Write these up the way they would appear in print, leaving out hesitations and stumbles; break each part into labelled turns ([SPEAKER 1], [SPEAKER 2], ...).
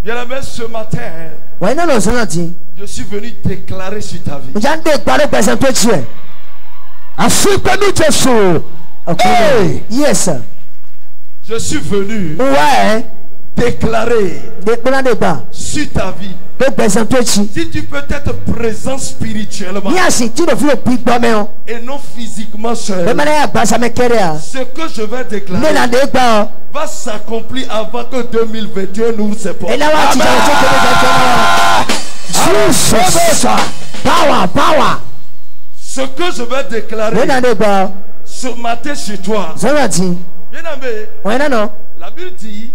[SPEAKER 1] Bien-aimé, ce matin, je suis venu déclarer sur ta vie.
[SPEAKER 2] Hey. Yes.
[SPEAKER 1] Je suis venu déclarer sur ta vie. Si tu peux être présent spirituellement et non physiquement seul, ce que je vais déclarer va s'accomplir avant que 2021 n'ouvre ses portes.
[SPEAKER 2] Power.
[SPEAKER 1] Ce que je vais déclarer ce matin chez toi, bien-aimé, la Bible dit,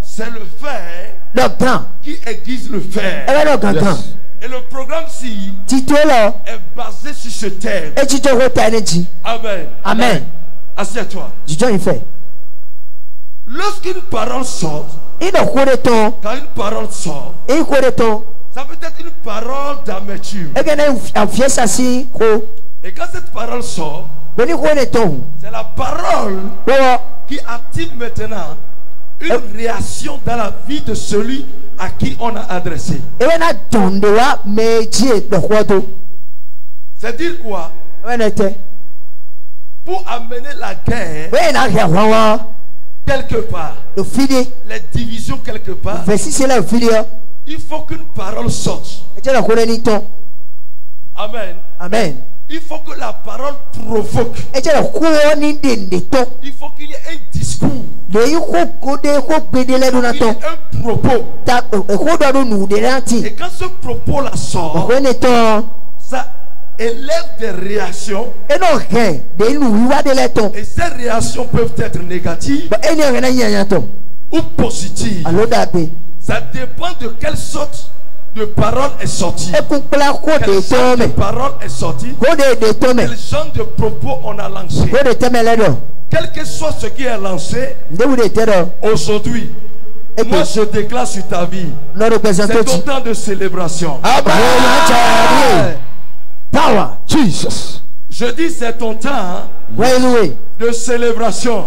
[SPEAKER 1] c'est le fer qui aiguise le fer.
[SPEAKER 2] Yes.
[SPEAKER 1] Et le programme-ci est basé sur ce thème. Amen.
[SPEAKER 2] Amen.
[SPEAKER 1] Assieds-toi. Lorsqu'une parole sort, quand une parole sort, ça peut être une parole d'amertume. Et quand cette parole sort, c'est la parole qui active maintenant une réaction dans la vie de celui à qui on a adressé. C'est dire quoi? Pour amener la guerre quelque part, les divisions quelque part, il faut qu'une parole sorte. Amen.
[SPEAKER 2] Amen.
[SPEAKER 1] Il faut que la parole provoque. Il faut qu'il y ait un discours. Il y ait un propos. Et quand ce propos-là sort, ça élève des réactions. Et ces réactions peuvent être négatives ou positives. Ça dépend de quelle sorte de parole est sortie. Quel genre de parole est sortie. Quel genre de propos on a lancé. Quel que soit ce qui est lancé aujourd'hui, moi je déclare sur ta vie, c'est ton temps de célébration.
[SPEAKER 2] Amen. Power. Jesus.
[SPEAKER 1] Je dis c'est ton temps de célébration.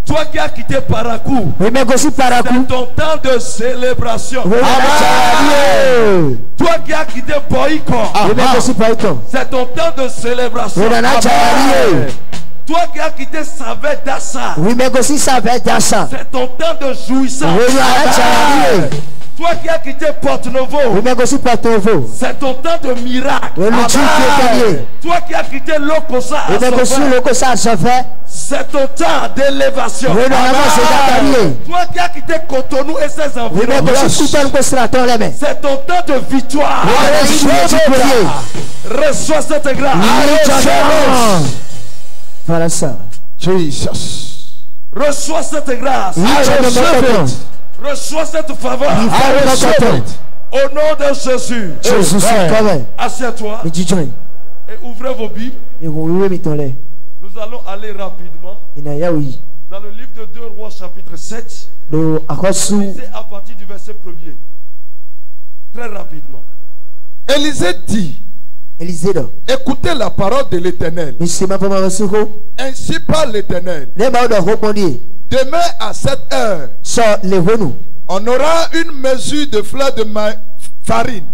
[SPEAKER 1] Toi qui as quitté Parakou, c'est ton temps de célébration. Toi qui as quitté Boïko, c'est ton temps de célébration. Toi qui as quitté Savedassa, c'est ton temps de jouissance. Toi qui as quitté Porte-Novo, c'est ton temps de miracle. Toi qui as quitté Lokosa, c'est ton temps d'élévation. Toi qui as quitté Cotonou et ses environs, c'est ton temps de victoire. Reçois cette grâce.
[SPEAKER 2] Voilà ça. Jesus.
[SPEAKER 1] Reçois cette grâce. Reçois cette faveur. Au nom de Jésus. Assieds-toi et ouvrez vos Bibles. Nous allons aller rapidement dans le livre de 2 Rois chapitre 7. Lisez à partir du verset 1er. Très rapidement.
[SPEAKER 3] Élisée dit: écoutez la parole de l'Éternel. Ainsi parle l'Éternel. Demain à cette heure, on aura une mesure de fleur de farine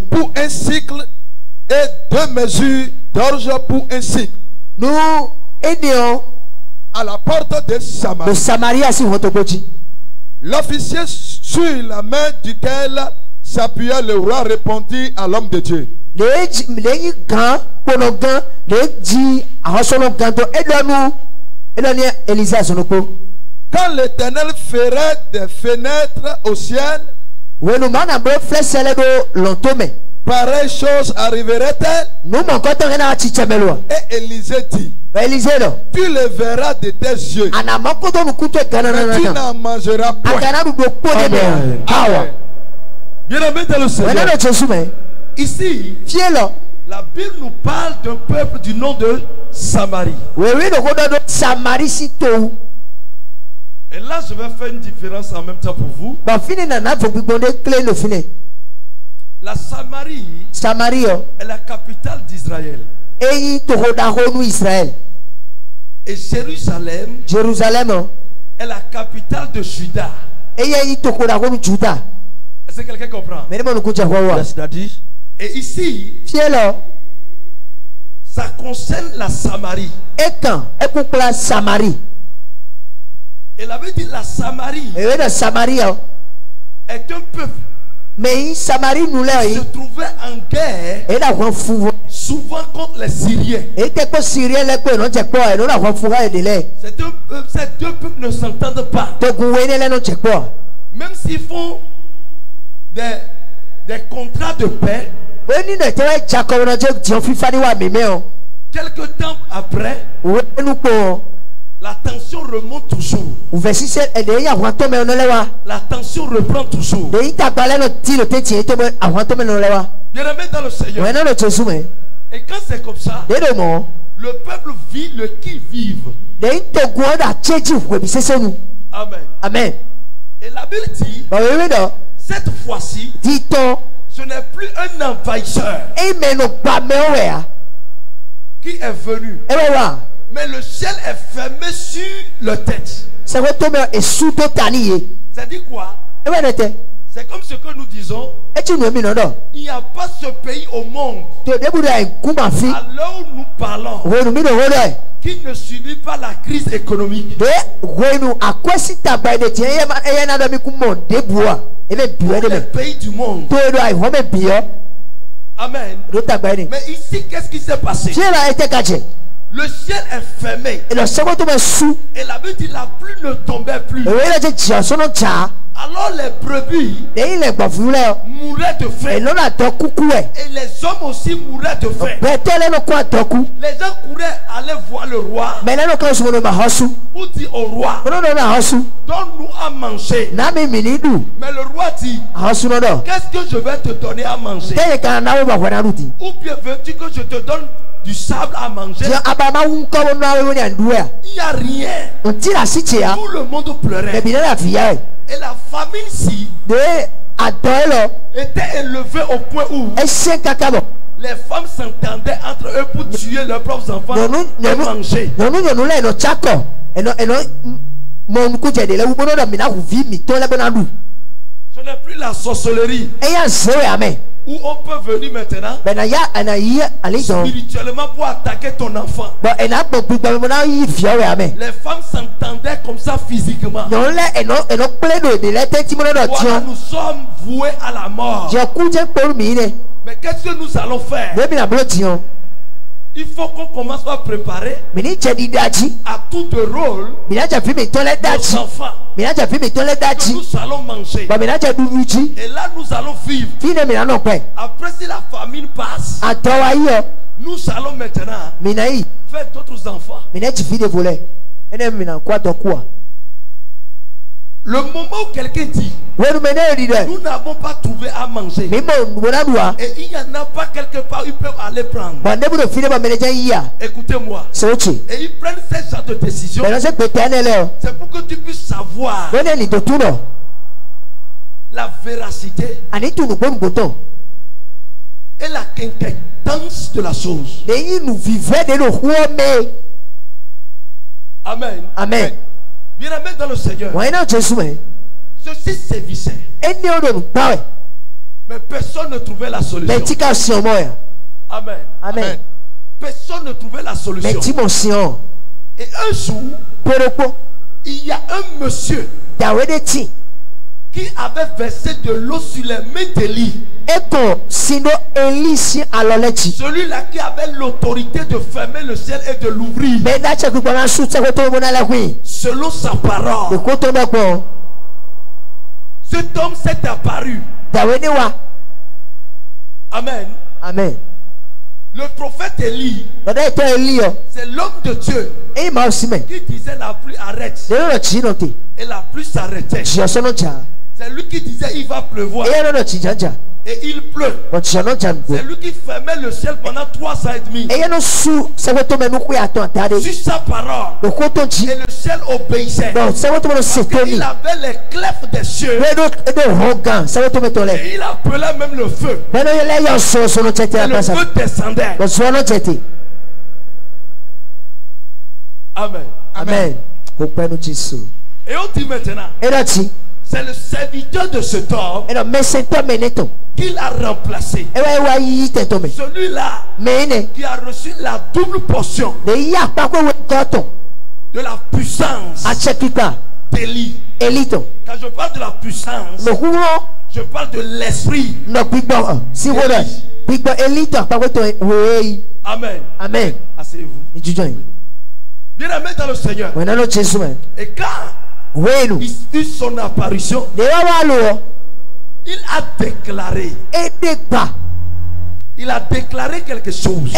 [SPEAKER 3] pour un cycle et 2 mesures d'orge pour un cycle.
[SPEAKER 2] Nous aidions
[SPEAKER 3] à la porte de Samarie. L'officier sur la main duquel s'appuya le roi répondit à l'homme de Dieu: quand l'Éternel ferait des fenêtres au ciel, pareille chose arriverait-elle? Et Élisée dit: tu le verras de tes yeux, mais tu n'en mangeras point.
[SPEAKER 1] Amen. Bien-aimé dans le Seigneur, ici, la Bible nous parle d'un peuple du nom de Samarie. Et là, je vais faire une différence en même temps pour vous. La Samarie est la capitale d'Israël. Et Jérusalem est la capitale de Juda. Est-ce que quelqu'un comprend? Et ici, ça concerne la Samarie. Elle avait dit la Samarie est un peuple qui se trouvait en guerre souvent contre les Syriens. Ces deux peuples ne s'entendent pas. Même s'ils font des contrats de paix, quelque temps après, la tension remonte toujours. La tension reprend toujours. Bien-aimé dans le Seigneur. Et quand c'est comme ça, le peuple vit le qui-vive. Amen.
[SPEAKER 2] Amen.
[SPEAKER 1] Et la Bible dit, cette fois-ci, ce n'est plus un envahisseur qui est venu. Mais le ciel est fermé sur leur tête. C'est-à-dire quoi? C'est comme ce que nous disons. Il n'y a pas ce pays au monde, à l'heure où nous parlons, qui ne subit pas la crise économique. Les pays du monde. Amen. Mais ici, qu'est-ce qui s'est passé? Le ciel est fermé. Et la Bible dit la pluie ne tombait plus. Alors les brebis mouraient de faim. Et les hommes aussi mouraient de faim. Les gens couraient aller voir le roi pour dire au roi, donne-nous à manger. Mais le roi dit, qu'est-ce que je vais te donner à manger? Ou bien veux-tu que je te donne du sable à manger? Il n'y a rien. Tout le monde pleurait. Et la famine-ci était élevée au point où les femmes s'entendaient entre eux pour tuer leurs propres enfants et manger. Ce n'est plus la sorcellerie où on peut venir maintenant spirituellement pour attaquer ton enfant. Les femmes s'entendaient comme ça physiquement. Voilà, nous sommes voués à la mort. Mais qu'est-ce que nous allons faire? Il faut qu'on commence à préparer à tout de rôle nos enfants que nous allons manger. Et là nous allons vivre. Après, si la famine passe, nous allons maintenant faire d'autres enfants. Le moment où quelqu'un dit, nous n'avons pas trouvé à manger, et il n'y en a pas quelque part où ils peuvent aller prendre. Écoutez-moi. Et ils prennent ce genre de décision. C'est pour que tu puisses savoir la véracité et la quintessence de la chose. Amen.
[SPEAKER 2] Amen.
[SPEAKER 1] Bien-aimé dans le Seigneur, ceci sévissait. Mais personne ne trouvait la solution. Amen.
[SPEAKER 2] Amen.
[SPEAKER 1] Personne ne trouvait la solution. Et un jour, il y a un monsieur qui avait versé de l'eau sur les mains d'Élie. Celui-là qui avait l'autorité de fermer le ciel et de l'ouvrir. Selon sa parole. Cet homme s'est apparu. Amen.
[SPEAKER 2] Amen.
[SPEAKER 1] Le prophète Élie, c'est l'homme de Dieu qui disait la pluie arrête. Et la pluie s'arrêtait. C'est lui qui disait il va pleuvoir. Et il pleut. C'est lui qui fermait le ciel pendant 3 ans et demi. Sur sa parole. Et le ciel obéissait. Il avait les clefs des cieux. Et il appelait même le feu. Et le feu descendait. Amen.
[SPEAKER 2] Amen.
[SPEAKER 1] Et on dit maintenant, c'est le serviteur de cet homme qui l'a remplacé. Celui-là qui a reçu la double portion de la puissance d'Élie. Quand je parle de la puissance, je parle de l'esprit. Amen.
[SPEAKER 2] Amen.
[SPEAKER 1] Asseyez-vous. Bien aimé dans le Seigneur. Et quand il eut son apparition, il a déclaré. Il a déclaré quelque chose.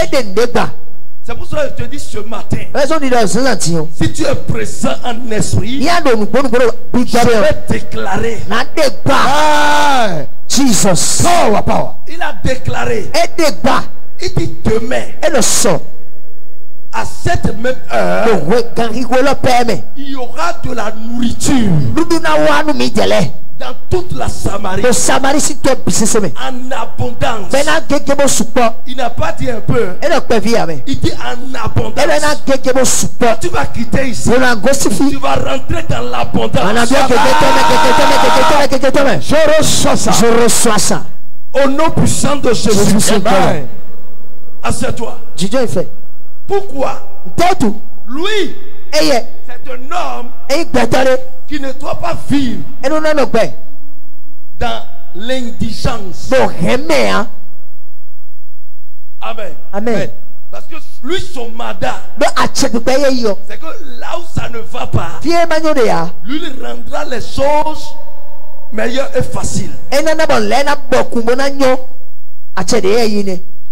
[SPEAKER 1] C'est pour cela que je te dis ce matin, si tu es présent en esprit, je vais déclarer.
[SPEAKER 2] Jesus. Power.
[SPEAKER 1] Il a déclaré. Il dit demain, à cette même heure, il y aura de la nourriture dans toute la Samarie en abondance. Il n'a pas dit un peu, il dit en abondance. Tu vas quitter ici, tu vas rentrer dans l'abondance.
[SPEAKER 2] Je reçois ça.
[SPEAKER 1] Au nom puissant de Jésus. Assieds-toi. Pourquoi? Lui, c'est un homme qui ne doit pas vivre dans l'indigence. Amen.
[SPEAKER 2] Amen.
[SPEAKER 1] Parce que lui, son mandat, c'est que là où ça ne va pas, lui il rendra les choses meilleures et faciles.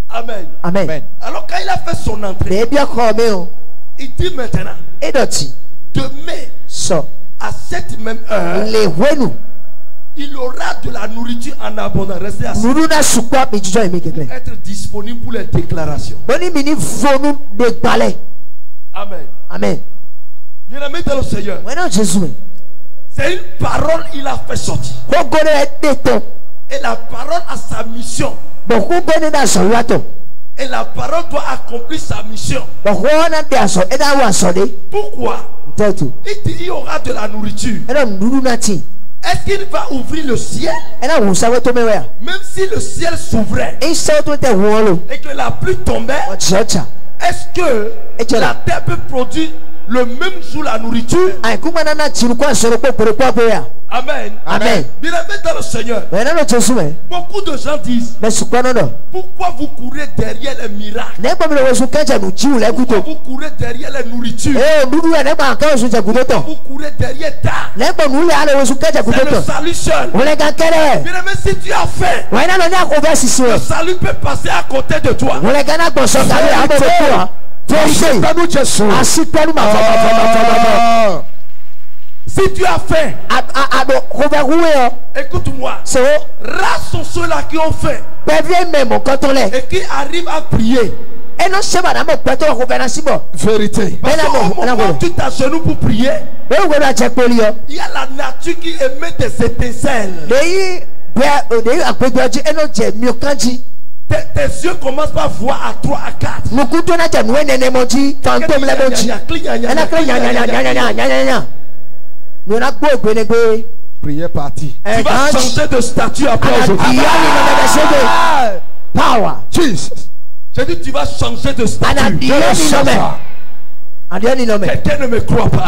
[SPEAKER 1] Amen.
[SPEAKER 2] Amen.
[SPEAKER 1] Alors quand il a fait son entrée, il dit maintenant, demain, à cette même heure, il aura de la nourriture en abondance. Restez assis. Être disponible pour les déclarations. Amen.
[SPEAKER 2] Amen.
[SPEAKER 1] Bien aimé dans le Seigneur. C'est une parole qu'il a fait sortir. Et la parole a sa mission. Et la parole doit accomplir sa mission. Pourquoi? Il dit il y aura de la nourriture. Est-ce qu'il va ouvrir le ciel? Même si le ciel s'ouvrait et que la pluie tombait, est-ce que la terre peut produire le même jour la nourriture? Amen.
[SPEAKER 2] Amen.
[SPEAKER 1] Bien aimé dans le Seigneur. Beaucoup de gens disent, pourquoi vous courez derrière les miracles? Pourquoi vous courez derrière les nourritures? Pourquoi vous courez derrière ta? C'est le salut seul. Bien aimé, si tu as faim, le salut peut passer à côté de toi. Si tu as faim, écoute-moi. Race sont ceux-là qui ont faim et qui arrivent à prier.
[SPEAKER 2] Vérité.
[SPEAKER 1] Parce qu'au moment où tu t'agenouilles pour prier, il y a la nature qui émet des étincelles. Tes yeux commencent par voir à 3 à 4.
[SPEAKER 2] Prière partie.
[SPEAKER 1] Tu vas changer de statut après aujourd'hui.
[SPEAKER 2] Power. Jesus.
[SPEAKER 1] J'ai dit tu vas changer de statut. Quelqu'un ne me croit pas.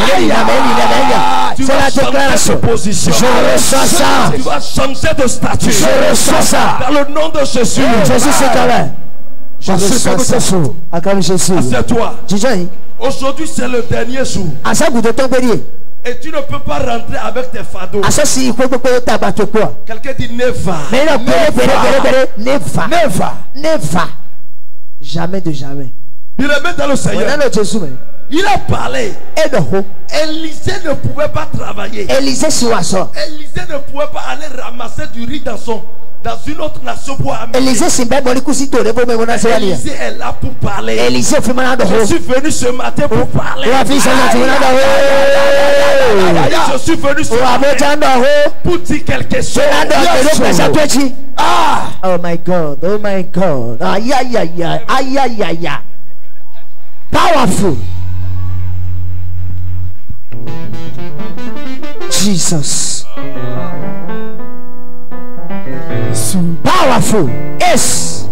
[SPEAKER 1] Tu vas changer de position.
[SPEAKER 2] Je reçois ça.
[SPEAKER 1] Tu vas changer de statut.
[SPEAKER 2] Je reçois ça.
[SPEAKER 1] Dans le nom de Jésus.
[SPEAKER 2] Jésus c'est quand même. Je reçois ça.
[SPEAKER 1] Assieds-toi. Aujourd'hui c'est le dernier jour. Et tu ne peux pas rentrer avec tes fardeaux. Quelqu'un dit
[SPEAKER 2] Never. Jamais de jamais.
[SPEAKER 1] Il remet dans le Seigneur. Il a parlé. Élisée ne pouvait pas travailler. Élisée ne pouvait pas aller ramasser du riz dans une autre nation pour amener. Élisée est là pour parler. Je suis venu ce matin pour parler. Je suis venu ce matin pour dire quelque chose.
[SPEAKER 2] Oh my God. Aïe. Powerful. Jesus. Powerful. Yes.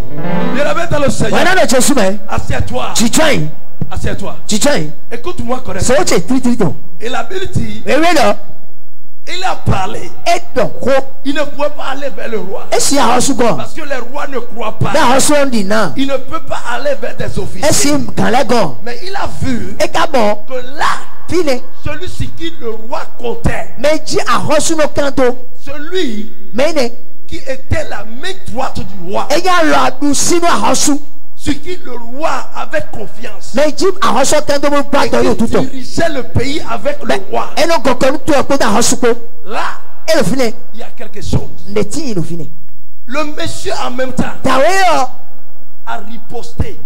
[SPEAKER 1] Assieds-toi. Assieds-toi. Écoute-moi correctement. Et la Bible dit, il a parlé. Il ne pouvait pas aller vers le roi. Parce que le roi ne croit pas. Il ne peut pas aller vers des officiers. Mais il a vu que là, celui-ci qui le roi comptait, celui qui était la main droite du roi, ce qui le roi avait confiance, et qui dirigeait le pays avec le roi. Là, il y a quelque chose. Le monsieur en même temps a riposté,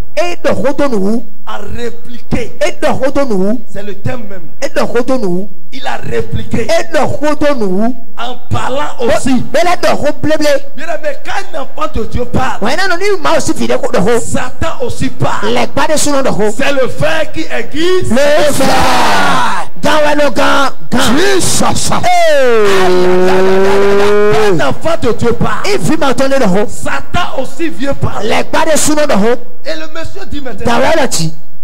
[SPEAKER 1] a répliqué. C'est le thème même. Il a répliqué en parlant aussi. Mais quand un enfant de Dieu parle, Satan aussi parle. C'est le frère qui aiguise le frère. Un enfant de Dieu parle, Satan aussi vient parler. Et le monsieur dit maintenant,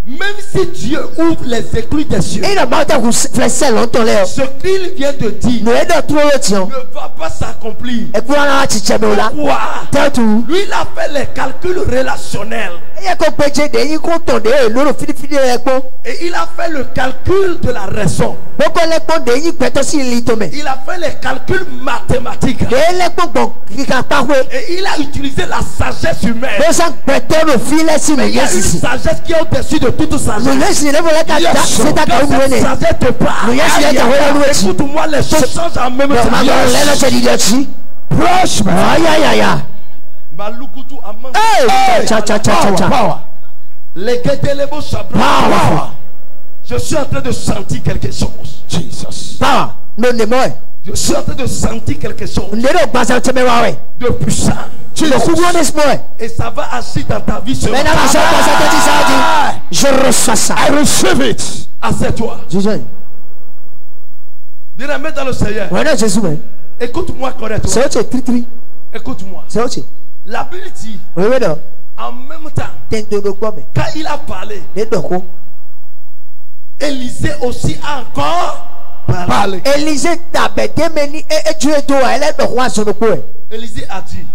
[SPEAKER 1] même si Dieu ouvre les éclus des cieux, ce qu'il vient de dire ne va pas s'accomplir. Pourquoi? Lui, il a fait les calculs relationnels. Et il a fait le calcul de la raison. Il a fait les calculs mathématiques. Et il a utilisé la sagesse humaine. Il y a une sagesse qui est au-dessus de toute sagesse. Cette sagesse te parle. Écoute-moi, les choses changent en même temps. Je suis en train de sentir quelque chose. Jesus. Je suis en train de sentir quelque chose de puissant. Et ça va agir dans ta vie.
[SPEAKER 2] Je reçois ça.
[SPEAKER 3] I receive it.
[SPEAKER 1] Assieds-toi. Dis-le dans le Seigneur. Écoute-moi correctement. Écoute-moi. La Bible dit, en même temps, quand il a parlé, Élisée aussi a encore parlé. Élisée a dit,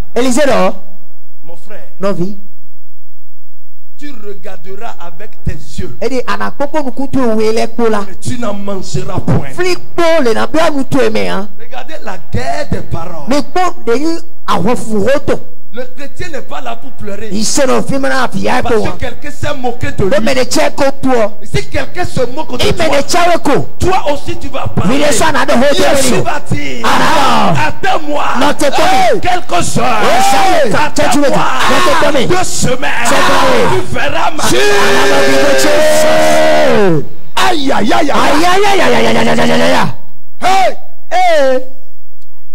[SPEAKER 1] mon frère, tu regarderas avec tes yeux, mais tu n'en mangeras point. Regardez la guerre des paroles. Le chrétien n'est pas là pour pleurer. Parce que quelqu'un s'est moqué de lui. Si quelqu'un se moque de toi, toi aussi tu vas parler. Jésus va dire, attends-moi quelque chose. Attends-moi 2 semaines. Tu verras ma vie.
[SPEAKER 3] Aïe aïe aïe aïe.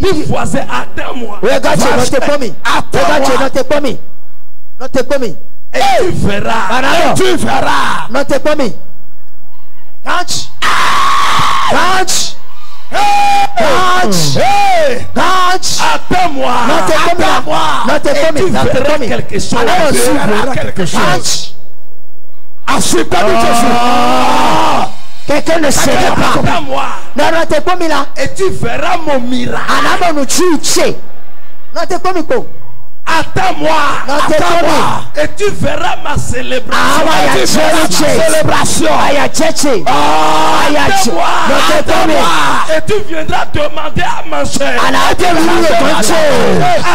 [SPEAKER 1] Mon voisin, attends-moi.
[SPEAKER 2] Et
[SPEAKER 1] tu verras. Attends-moi. Et tu verras quelque chose.
[SPEAKER 2] Quelqu'un ne sait pas.
[SPEAKER 1] Et tu verras mon miracle. Attends-moi. Et tu verras ma célébration. Attends-moi. Et tu viendras demander à manger.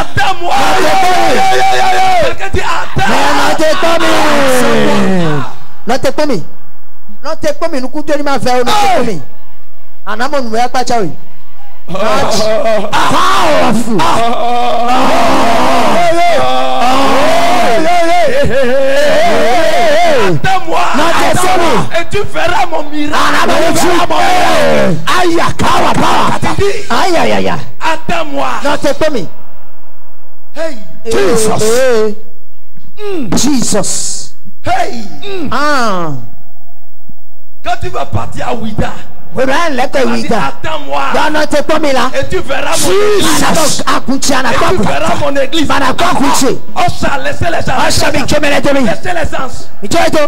[SPEAKER 1] Attends-moi. Quelqu'un dit attends-moi.
[SPEAKER 2] Non, t'es comme une couteau de ma faire. Anamon, vous n'avez pas tchaoui. Powerful.
[SPEAKER 1] Attends-moi. Et tu verras mon miracle.
[SPEAKER 2] Aïe, aïe, aïe.
[SPEAKER 1] Attends-moi.
[SPEAKER 2] Non, t'es comme.
[SPEAKER 1] Hey.
[SPEAKER 2] Jesus. Jesus.
[SPEAKER 1] Hey.
[SPEAKER 2] Ah.
[SPEAKER 1] Quand tu vas partir à Ouida, Attends-moi. Et tu verras mon église. On s'est laissé les gens. Laissez les anges.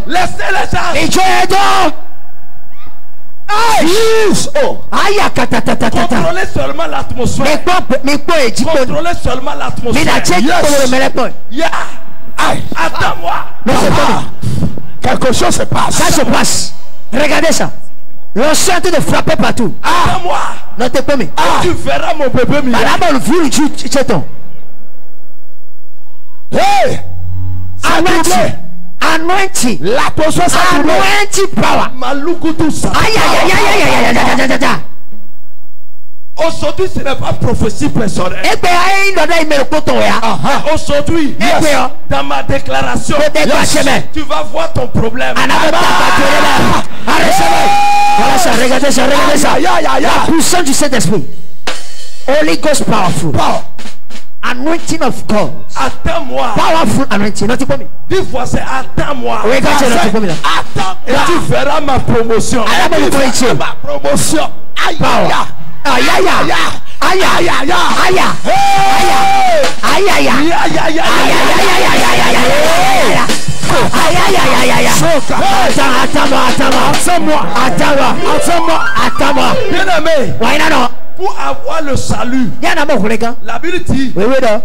[SPEAKER 1] Laissez les anges. Contrôlez seulement l'atmosphère. Contrôlez seulement l'atmosphère. Attends-moi.
[SPEAKER 3] Quelque chose se passe.
[SPEAKER 2] Ça se passe. Regardez ça. L'on est de frapper partout.
[SPEAKER 1] Attends-moi.
[SPEAKER 2] Notez pas mais.
[SPEAKER 1] Tu verras mon bébé Mia.
[SPEAKER 3] Hey.
[SPEAKER 2] Anointing.
[SPEAKER 3] L'atmosphère s'est troublée.
[SPEAKER 2] Anointing power.
[SPEAKER 1] Malukutu ça. Aujourd'hui, ce n'est pas prophétie personnelle. Aujourd'hui, dans ma déclaration, tu vas voir ton problème.
[SPEAKER 2] Regardez ça. La puissance du Saint-Esprit. Holy Ghost powerful. Anointing of God.
[SPEAKER 1] Attends-moi.
[SPEAKER 2] Powerful anointing. Not me.
[SPEAKER 1] Dis fois c'est attends-moi.
[SPEAKER 2] Attends.
[SPEAKER 1] Et tu verras ma promotion.
[SPEAKER 3] Ma promotion. Aïe.
[SPEAKER 1] Attends-moi. Bien-aimé. Pour avoir le salut, la Bible dit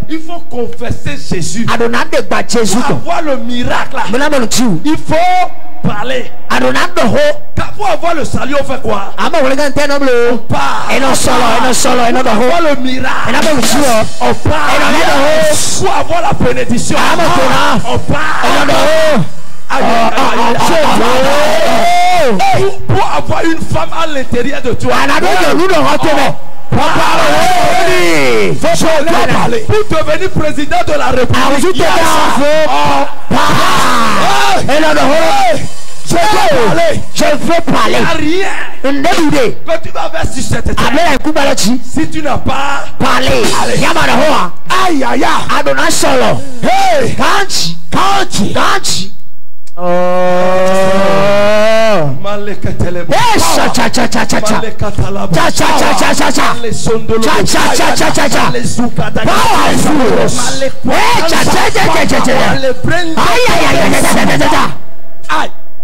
[SPEAKER 1] il faut confesser Jésus. Pour avoir le miracle, il faut parler. Pour avoir le salut, on fait quoi? On parle. Pour avoir le miracle, on parle. Pour avoir la bénédiction, on parle. Pour avoir une femme à l'intérieur de toi, pour devenir président de la République,
[SPEAKER 2] je veux parler.
[SPEAKER 1] Il n'y a rien que tu vas faire sur cette terre si tu n'as pas
[SPEAKER 2] parlé.
[SPEAKER 3] Aïe.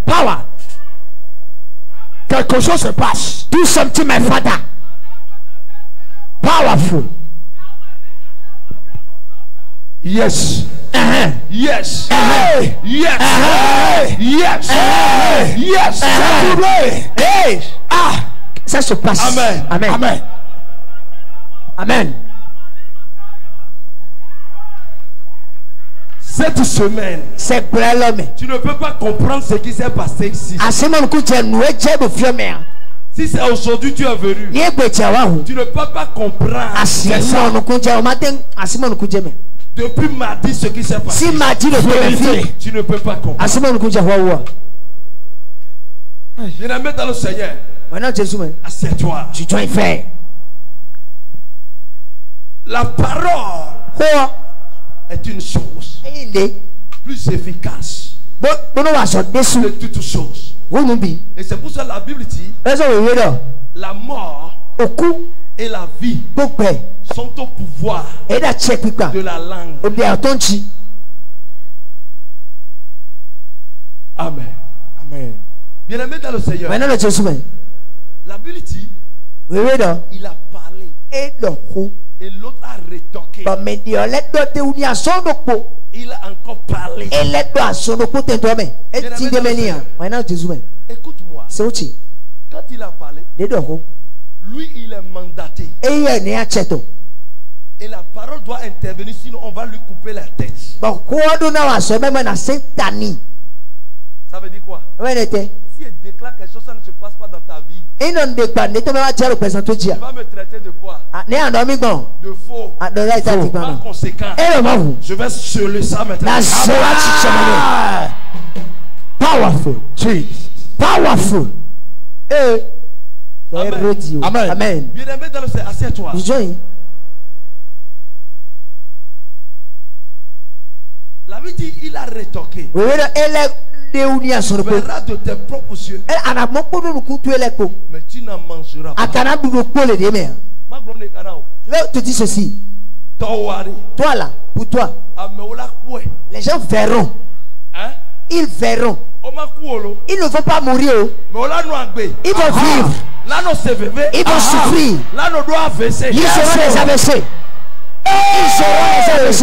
[SPEAKER 2] Power.
[SPEAKER 3] Quelque chose se passe.
[SPEAKER 2] Do something, my father. Powerful.
[SPEAKER 1] Yes. Yes. Yes. Yes. Yes.
[SPEAKER 2] Ça se passe. Amen.
[SPEAKER 1] Cette semaine, tu ne peux pas comprendre ce qui s'est passé ici. Si c'est aujourd'hui tu es venu, tu ne peux pas comprendre. Depuis mardi ce qui s'est passé, tu ne peux pas comprendre. Bien-aimé dans le Seigneur, assieds-toi. La parole est une chose plus efficace de toutes choses. Et c'est pour ça que la Bible dit la mort et la vie sont au pouvoir de la langue. Amen. Bien-aimé dans le Seigneur, la Bible dit il a parlé et l'autre a rétorqué. Il a encore parlé. Écoute-moi. Quand il a parlé, lui il est mandaté. Et la parole doit intervenir, sinon on va lui couper la tête. Ça veut dire quoi? Si elle déclare quelque chose, ça ne se passe pas dans ta vie. Tu vas me traiter de quoi? De faux. Par conséquent, je vais sceller ça maintenant.
[SPEAKER 2] Powerful. Powerful. Amen.
[SPEAKER 1] Bien-aimé dans le Seigneur, assieds-toi. La vie dit il a rétorqué. verras de tes propres yeux.
[SPEAKER 2] Mais
[SPEAKER 1] tu n'en mangeras pas.
[SPEAKER 2] Je te dis ceci. Toi là, pour toi, les gens verront.
[SPEAKER 1] Hein?
[SPEAKER 2] Ils verront. Ils ne vont pas mourir. Ils vont vivre. Ils vont souffrir. Ils seront les AVC. Ils seront les AVC.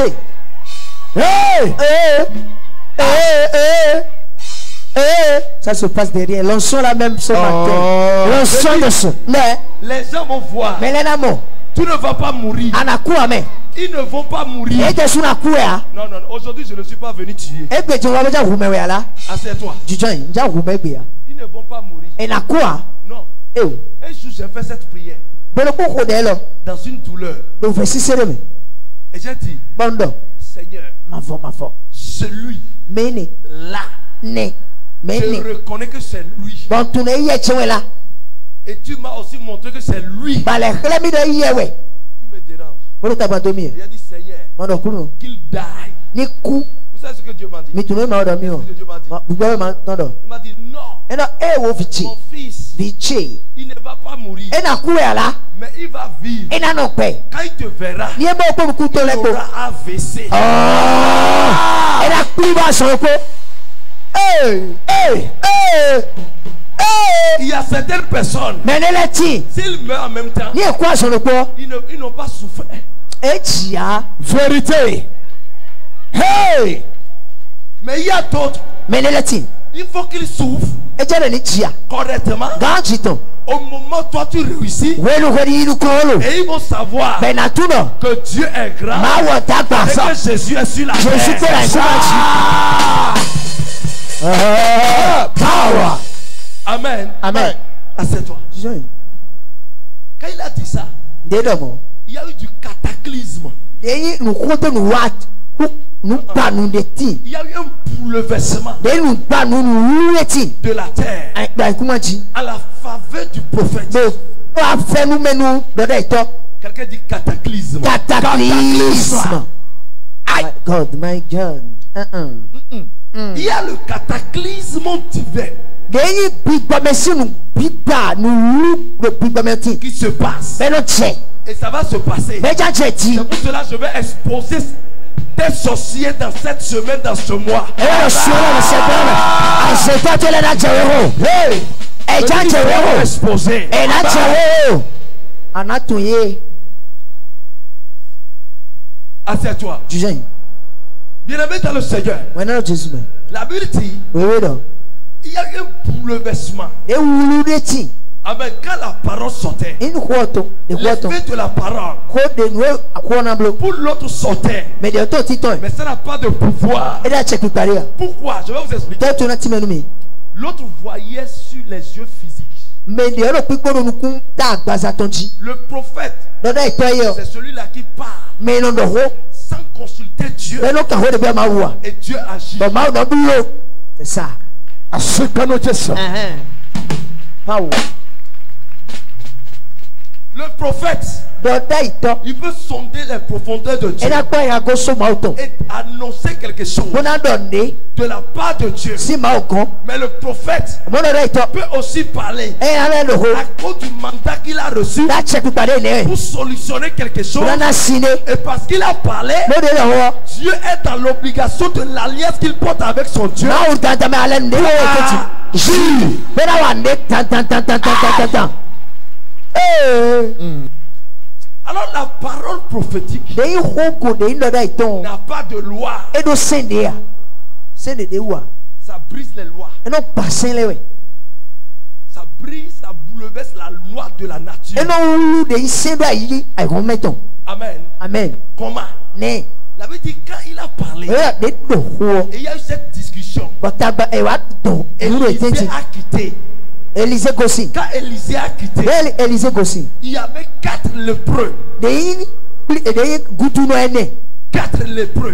[SPEAKER 2] Ça se passe derrière. L'onction là même ce matin. L'onction de ce.
[SPEAKER 1] Les gens vont voir.
[SPEAKER 2] Mais les amants.
[SPEAKER 1] Tu ne vas pas mourir. Ils ne vont pas mourir. Non, non, aujourd'hui je ne suis pas venu tuer. Assieds-toi. Ils ne vont pas mourir. Non. Un jour j'ai fait cette prière. Dans une douleur. Et j'ai dit, Seigneur, celui là, je reconnais que c'est lui. Et tu m'as aussi montré que c'est lui qui me dérange. Il a dit, Seigneur, qu'il die. Vous savez ce que Dieu m'a dit? Il m'a dit, non, mon fils, il ne va pas mourir, mais il va vivre. Quand il te verra, il aura AVC. Il y a certaines personnes, s'ils meurent en même temps, ils n'ont pas souffert.
[SPEAKER 2] Vérité. Hey!
[SPEAKER 1] Mais il y a d'autres, il faut qu'ils souffrent correctement. Au moment où toi tu réussis, et ils vont savoir que Dieu est grand et que Jésus est sur la terre.
[SPEAKER 2] Power.
[SPEAKER 1] Amen.
[SPEAKER 2] Amen.
[SPEAKER 1] Assieds-toi. Quand il a dit ça, il y a eu du cataclysme. Il y a eu un bouleversement de la terre à la faveur du prophète. Quelqu'un dit cataclysme.
[SPEAKER 2] Cataclysme. My God, my God.
[SPEAKER 1] Il y a le cataclysme divin qui se passe. Et ça va se passer. C'est pour cela que je vais exposer des sorciers dans cette semaine, dans ce mois. Exposé. Assieds-toi. Bien-aimé dans le Seigneur. La Bible dit, il y a eu un bouleversement. Amen. Quand la parole sortait, l'effet de la parole pour l'autre sortait, mais ça n'a pas de pouvoir. Pourquoi? Je vais vous expliquer. L'autre voyait sur les yeux physiques. Le prophète, c'est celui-là qui parle sans consulter Dieu. Et Dieu agit.
[SPEAKER 2] C'est ça.
[SPEAKER 1] Le prophète, il peut sonder les profondeurs de Dieu et annoncer quelque chose de la part de Dieu. Mais le prophète peut aussi parler à cause du mandat qu'il a reçu pour solutionner quelque chose. Et parce qu'il a parlé, Dieu est dans l'obligation de l'alliance qu'il porte avec son Dieu. Alors la parole prophétique n'a pas de loi. Ça brise les lois. Ça brise, ça bouleverse la loi de la nature. Amen.
[SPEAKER 2] Amen.
[SPEAKER 1] Comment? La Bible dit quand il a parlé, et il y a eu cette discussion, Élisée a quitté.
[SPEAKER 2] Élisée Gossi.
[SPEAKER 1] Quand Élisée a quitté, il y avait 4 lépreux. 4 lépreux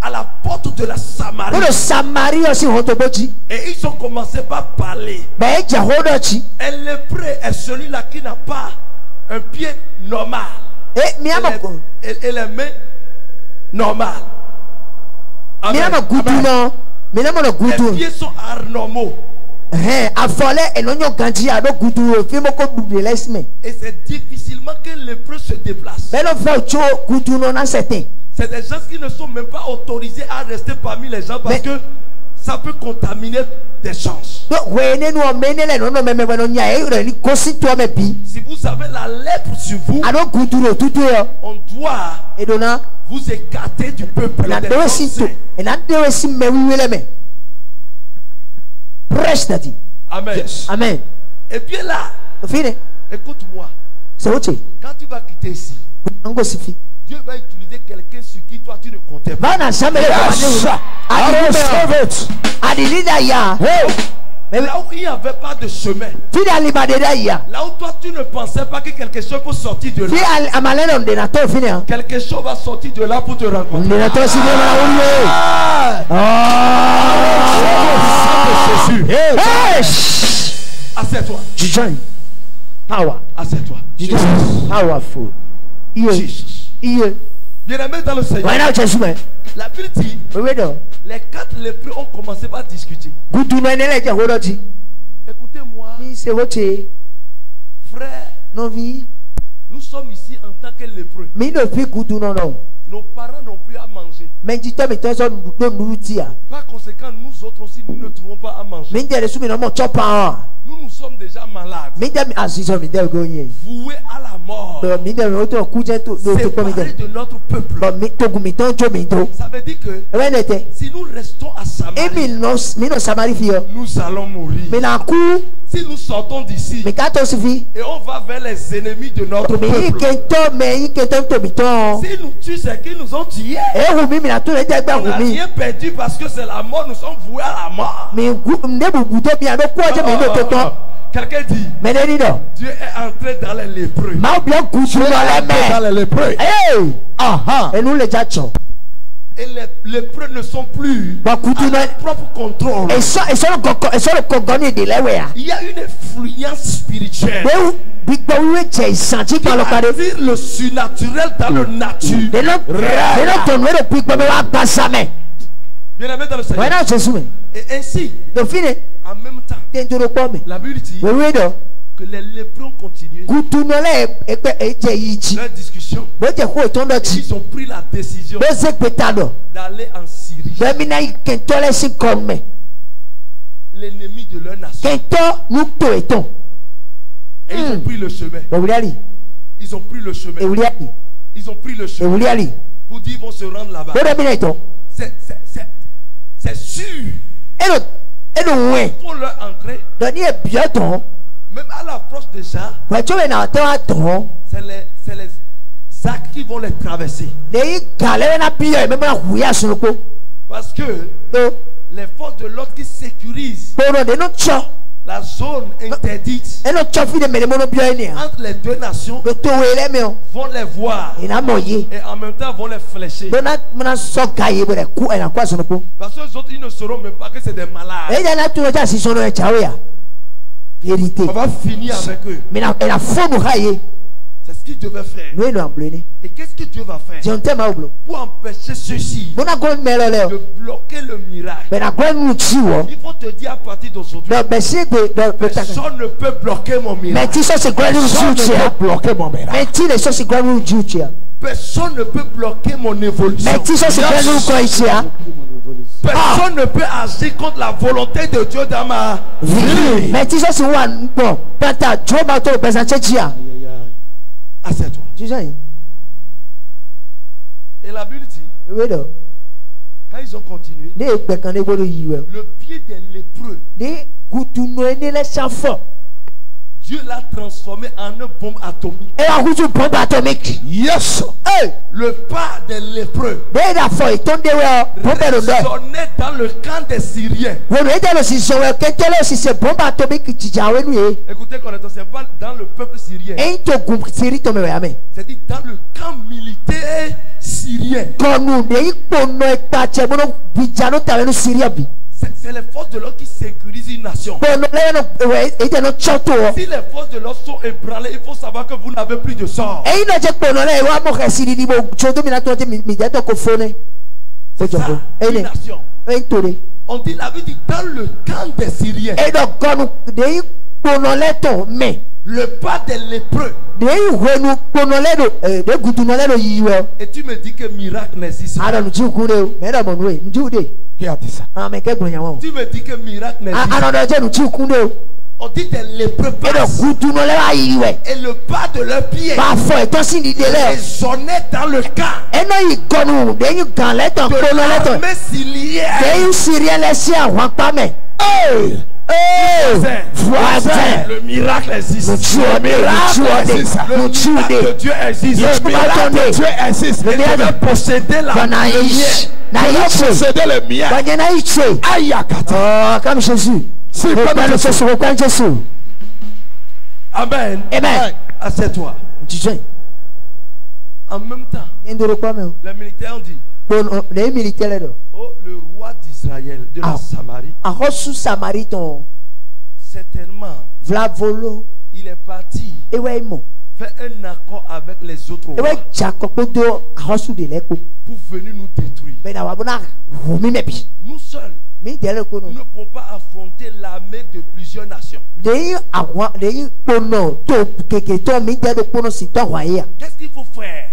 [SPEAKER 1] à la porte de la Samarie. Et ils ont commencé par parler. Un lépreux est celui-là qui n'a pas un pied normal et les mains normales. Amen. Les pieds sont anormaux. Et c'est difficilement que le lépreux se déplace. C'est des gens qui ne sont même pas autorisés à rester parmi les gens parce que ça peut contaminer des chances. Si vous avez la lèpre sur vous, on doit vous écarter du peuple. Amen.
[SPEAKER 2] Yes. Amen.
[SPEAKER 1] Et bien là, écoute-moi. Quand tu vas quitter ici, Dieu va utiliser quelqu'un sur qui toi tu ne comptais pas. Mais là où il n'y avait pas de chemin, là où toi tu ne pensais pas que quelque chose peut sortir de là, quelque chose va sortir de là pour te rencontrer. Assieds-toi.
[SPEAKER 2] Power.
[SPEAKER 1] Assieds-toi.
[SPEAKER 2] Powerful.
[SPEAKER 1] Jesus. Bien-aimé dans le Seigneur, la Bible dit, les 4 lépreux ont commencé par discuter. Écoutez-moi, frère, nous sommes ici en tant que lépreux. Nos parents n'ont plus à manger. Par conséquent, nous autres aussi, nous ne trouvons pas à manger. Nous sommes déjà malades. Voués à la mort. Séparés de notre peuple. Ça veut dire que si nous restons à Samarie, nous allons mourir. Si nous sortons d'ici et on va vers les ennemis de notre peuple, si nous tuons ceux qui nous ont tués, on n'a rien perdu parce que c'est la mort, nous sommes voués à la mort. Quelqu'un dit, Dieu est entré dans les lépreux. Et les lépreux ne sont plus à leur propre contrôle. Il y a une influence spirituelle qui attire le surnaturel dans le naturel. Bien-aimé dans le Seigneur. Et ainsi, en même temps, la Bible dit que les lépreux ont continué leur discussion. Ils ont pris la décision d'aller en Syrie, l'ennemi de leur nation. Et ils ont pris le chemin. Ils ont pris le chemin. Ils ont pris le chemin pour dire qu'ils vont se rendre là-bas. C'est sûr. Pour leur entrée, même à l'approche déjà, c'est les sacs qui vont les traverser. Parce que les forces de l'ordre qui sécurisent la zone interdite entre les deux nations vont les voir et en même temps vont les flécher. Parce que les autres ils ne sauront même pas que c'est des malades. On va finir avec eux. C'est ce qu'il devait faire. Et qu'est-ce que Dieu va faire pour empêcher ceux-ci de bloquer le miracle? Il faut te dire à partir d'aujourd'hui, personne ne peut bloquer mon miracle. Personne ne peut bloquer mon miracle. Personne ne peut bloquer mon évolution. Personne ne peut agir contre la volonté de Dieu dans ma vie. Assieds-toi. Et la Bible dit, quand ils ont continué, le pied des lépreux, Dieu l'a transformé en une bombe atomique. Yes. Le pas des lépreux résonnait dans le camp des Syriens. Écoutez correctement, c'est pas dans le peuple syrien. C'est dit dans le camp militaire syrien. C'est les forces de l'ordre qui sécurisent une nation. Si les forces de l'ordre sont ébranlées, il faut savoir que vous n'avez plus de sort. C'est ça, une nation. On dit la Bible dit dans le camp des Syriens.
[SPEAKER 2] Et donc quand nous
[SPEAKER 1] le pas des lépreux. Et tu me dis que miracle n'existe pas.
[SPEAKER 3] Qui a dit ça?
[SPEAKER 1] Tu me dis que miracle n'existe pas. On dit des lépreux passent. Et le pas de leurs pieds résonnait dans le camp de l'armée syrienne. Voisin, le miracle existe. Le miracle de Dieu existe. Le miracle de Dieu existe. Et je vais posséder la lumière. Je vais posséder le mien.
[SPEAKER 2] Comme Jésus.
[SPEAKER 1] Amen.
[SPEAKER 2] Amen.
[SPEAKER 1] Assieds-toi. En même temps, les militaires ont dit, oh, le roi d'Israël, de la Samarie, certainement, il est parti faire un accord avec les autres rois pour venir nous détruire. Nous seuls, nous ne pouvons pas affronter l'armée de plusieurs nations. Qu'est-ce qu'il faut faire?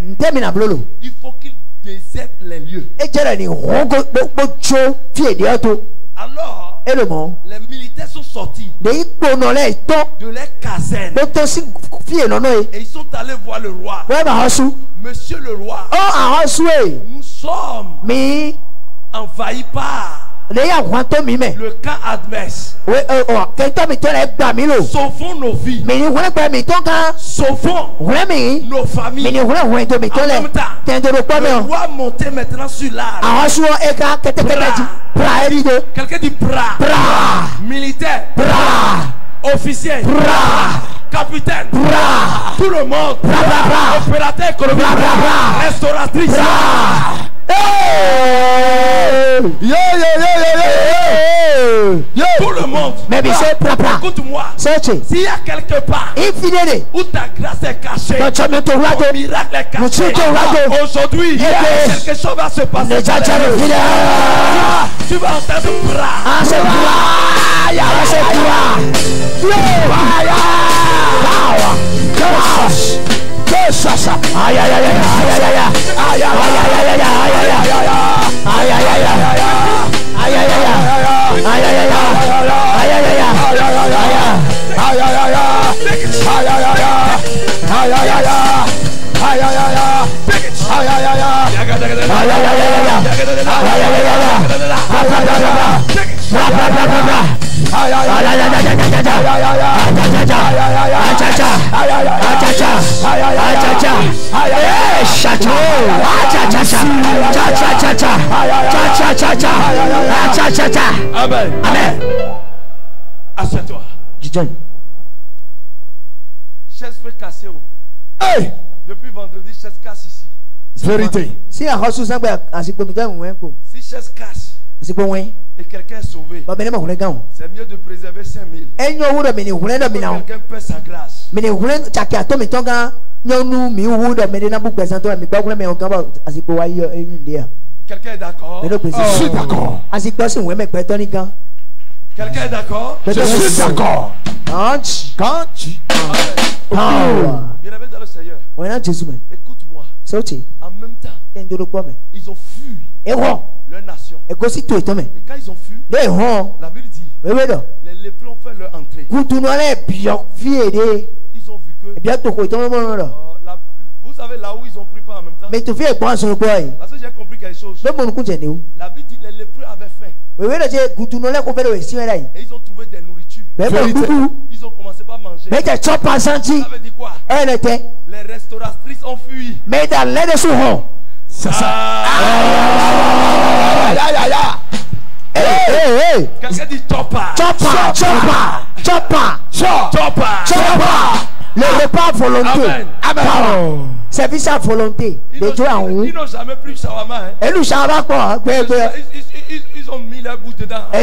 [SPEAKER 1] Il faut qu'il déserte les lieux. Alors, les militaires sont sortis de leur caserne et ils sont allés voir le roi. Monsieur le roi, nous sommes envahis par le camp adverse. Sauvons nos vies. Sauvons nos familles. En même temps, le roi montait maintenant sur l'arbre. Quelqu'un dit bras. Militaire. Officier. Capitaine. Tout le monde. Opérateur économique. Restauratrice. Tout le monde.
[SPEAKER 2] Mais
[SPEAKER 1] écoute-moi. S'il y a quelque part où ta grâce est cachée, ton miracle est caché, aujourd'hui quelque chose va se passer. Tu vas entendre bras. Amen. Amen. Assieds-toi. Chaise peut casser.
[SPEAKER 3] Hey!
[SPEAKER 1] Depuis vendredi, chaise casse ici.
[SPEAKER 3] Vérité.
[SPEAKER 1] Si chaise casse et quelqu'un est sauvé, c'est mieux de préserver 5000. Quelqu'un perd sa grâce. Quelqu'un est d'accord?
[SPEAKER 3] Je suis d'accord.
[SPEAKER 1] Quelqu'un est d'accord?
[SPEAKER 3] Je suis d'accord. Quand tu
[SPEAKER 1] bien aimé dans le Seigneur, écoute-moi. En même temps, ils ont fui leur nation. Et quand ils ont fui, la Bible dit, les lépreux ont fait leur entrée. Ils ont vu que vous savez là où ils ont pris part en même temps. Parce que j'ai compris quelque chose. La Bible dit les lépreux avaient faim. Et ils ont trouvé des nourritures. Ils ont commencé par manger. Ça veut dire quoi? Les restauratrices ont fui.
[SPEAKER 3] c'est ça.
[SPEAKER 1] Quelqu'un dit chopa.
[SPEAKER 2] Le repas volonté.
[SPEAKER 1] Amen.
[SPEAKER 2] Service à volonté.
[SPEAKER 1] Ils n'ont jamais pris shawarma.
[SPEAKER 2] Et nous shawarma quoi?
[SPEAKER 1] Ils ont mis leur bouche dedans.
[SPEAKER 2] Par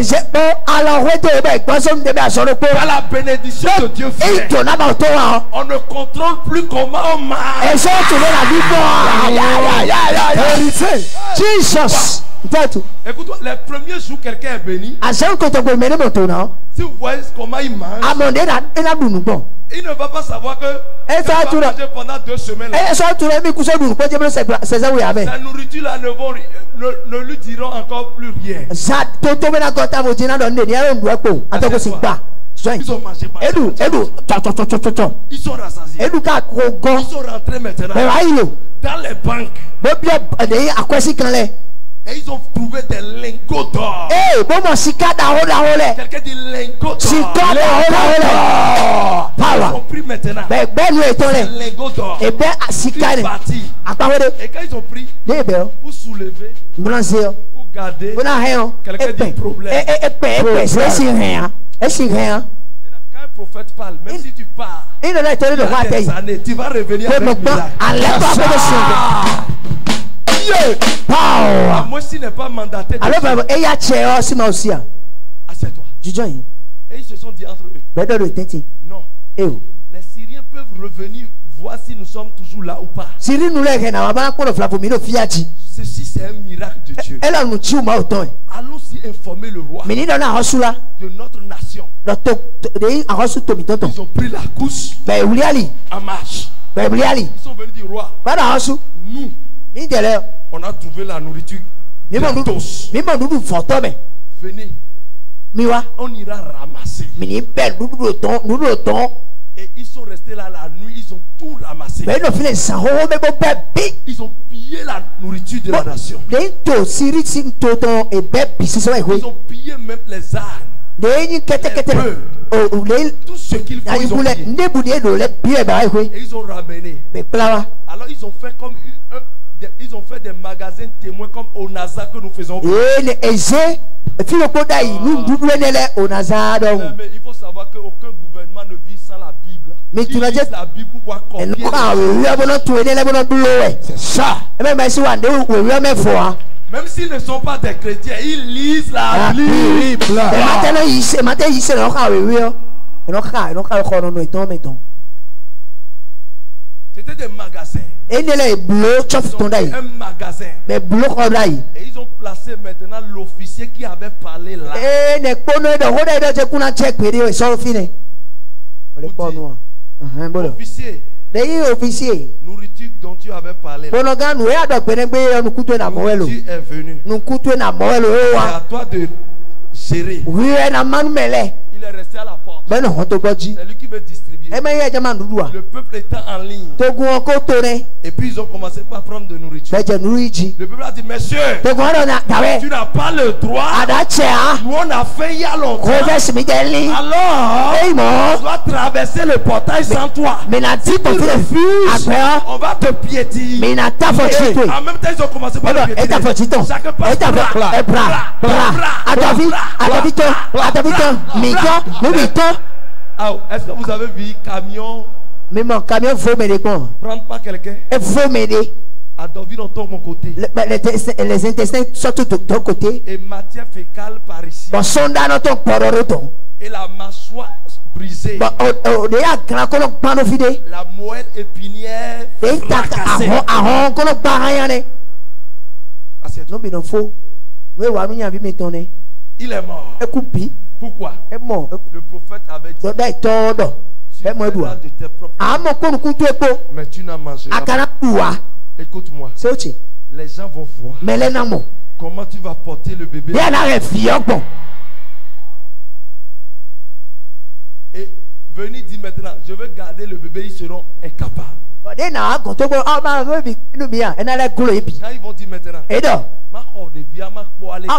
[SPEAKER 1] la bénédiction de Dieu on ne contrôle plus comment on marche.
[SPEAKER 2] Jesus.
[SPEAKER 1] Écoute, les premiers jours, quelqu'un est béni. Si vous voyez comment il mange, il ne va pas savoir que il va manger pendant 2 semaines. Sa nourriture là ne lui diront encore plus rien. Ils ont mangé par ils sont rassasiés. Ils sont rentrés maintenant dans les banques. Et ils ont trouvé des lingots d'or. Quelqu'un dit lingots d'or. Ils ont pris maintenant des lingots d'or. Ils partis. Et quand ils ont pris pour soulever, pour garder, quelqu'un dit problème. Quand un prophète parle, même si tu pars, il y a des années, tu vas revenir avec miracle. Moi, s'il n'est pas mandaté, assieds-toi. Et ils se sont dit entre eux, non, les Syriens peuvent revenir voir si nous sommes toujours là ou pas. Ceci c'est un miracle de Dieu. Allons-y informer le roi de notre nation. Ils ont pris la course en marche. Ils sont venus dire roi, nous on a trouvé la nourriture gratos. Venez, on ira ramasser. Et ils sont restés là la nuit, ils ont tout ramassé. Ils ont pillé la nourriture de la nation. Ils ont pillé même les ânes, les bœufs, tout ce qu'il faut. Ils ont pillé. Et ils ont ramené. Alors ils ont fait comme ils ont fait des magasins témoins comme au NASA que nous faisons. Mais il faut savoir qu'aucun gouvernement ne vit sans la Bible. Mais tu l'as dit, la Bible pour pouvoir copier. C'est ça. Même s'ils ne sont pas des chrétiens, ils lisent la Bible. C'était des magasins. Un magasin. Et ils ont placé maintenant l'officier qui avait parlé là. Officier, nourriture dont tu avais parlé là. Nourriture est venue. C'est à toi de gérer. Il est resté à la porte. C'est lui qui veut distribuer. Le peuple était en ligne. Et puis ils ont commencé par prendre de nourriture. Le peuple a dit, monsieur, tu n'as pas le droit. Nous on a fait il y a longtemps. Alors, on doit traverser le portail sans toi. Si tu refuses, on va te piétiner. Et en même temps ils ont commencé par le piétiner. Chacun passe est-ce que vous avez vu camion? Mais mon camion faut m'aider quoi? Prendre pas quelqu'un. Il faut m'aider. À David on tombe mon côté. Les intestins sortent de ton côté. Et matière fécale par ici. Et la mâchoire brisée. La moelle épinière fracassée. Il est mort. Pourquoi? Le prophète avait dit, mais tu n'as mangé pas. Écoute-moi. Les gens vont voir comment tu vas porter le bébé. Et venez dire maintenant, je veux garder le bébé, ils seront incapables. Quand ils vont dire maintenant,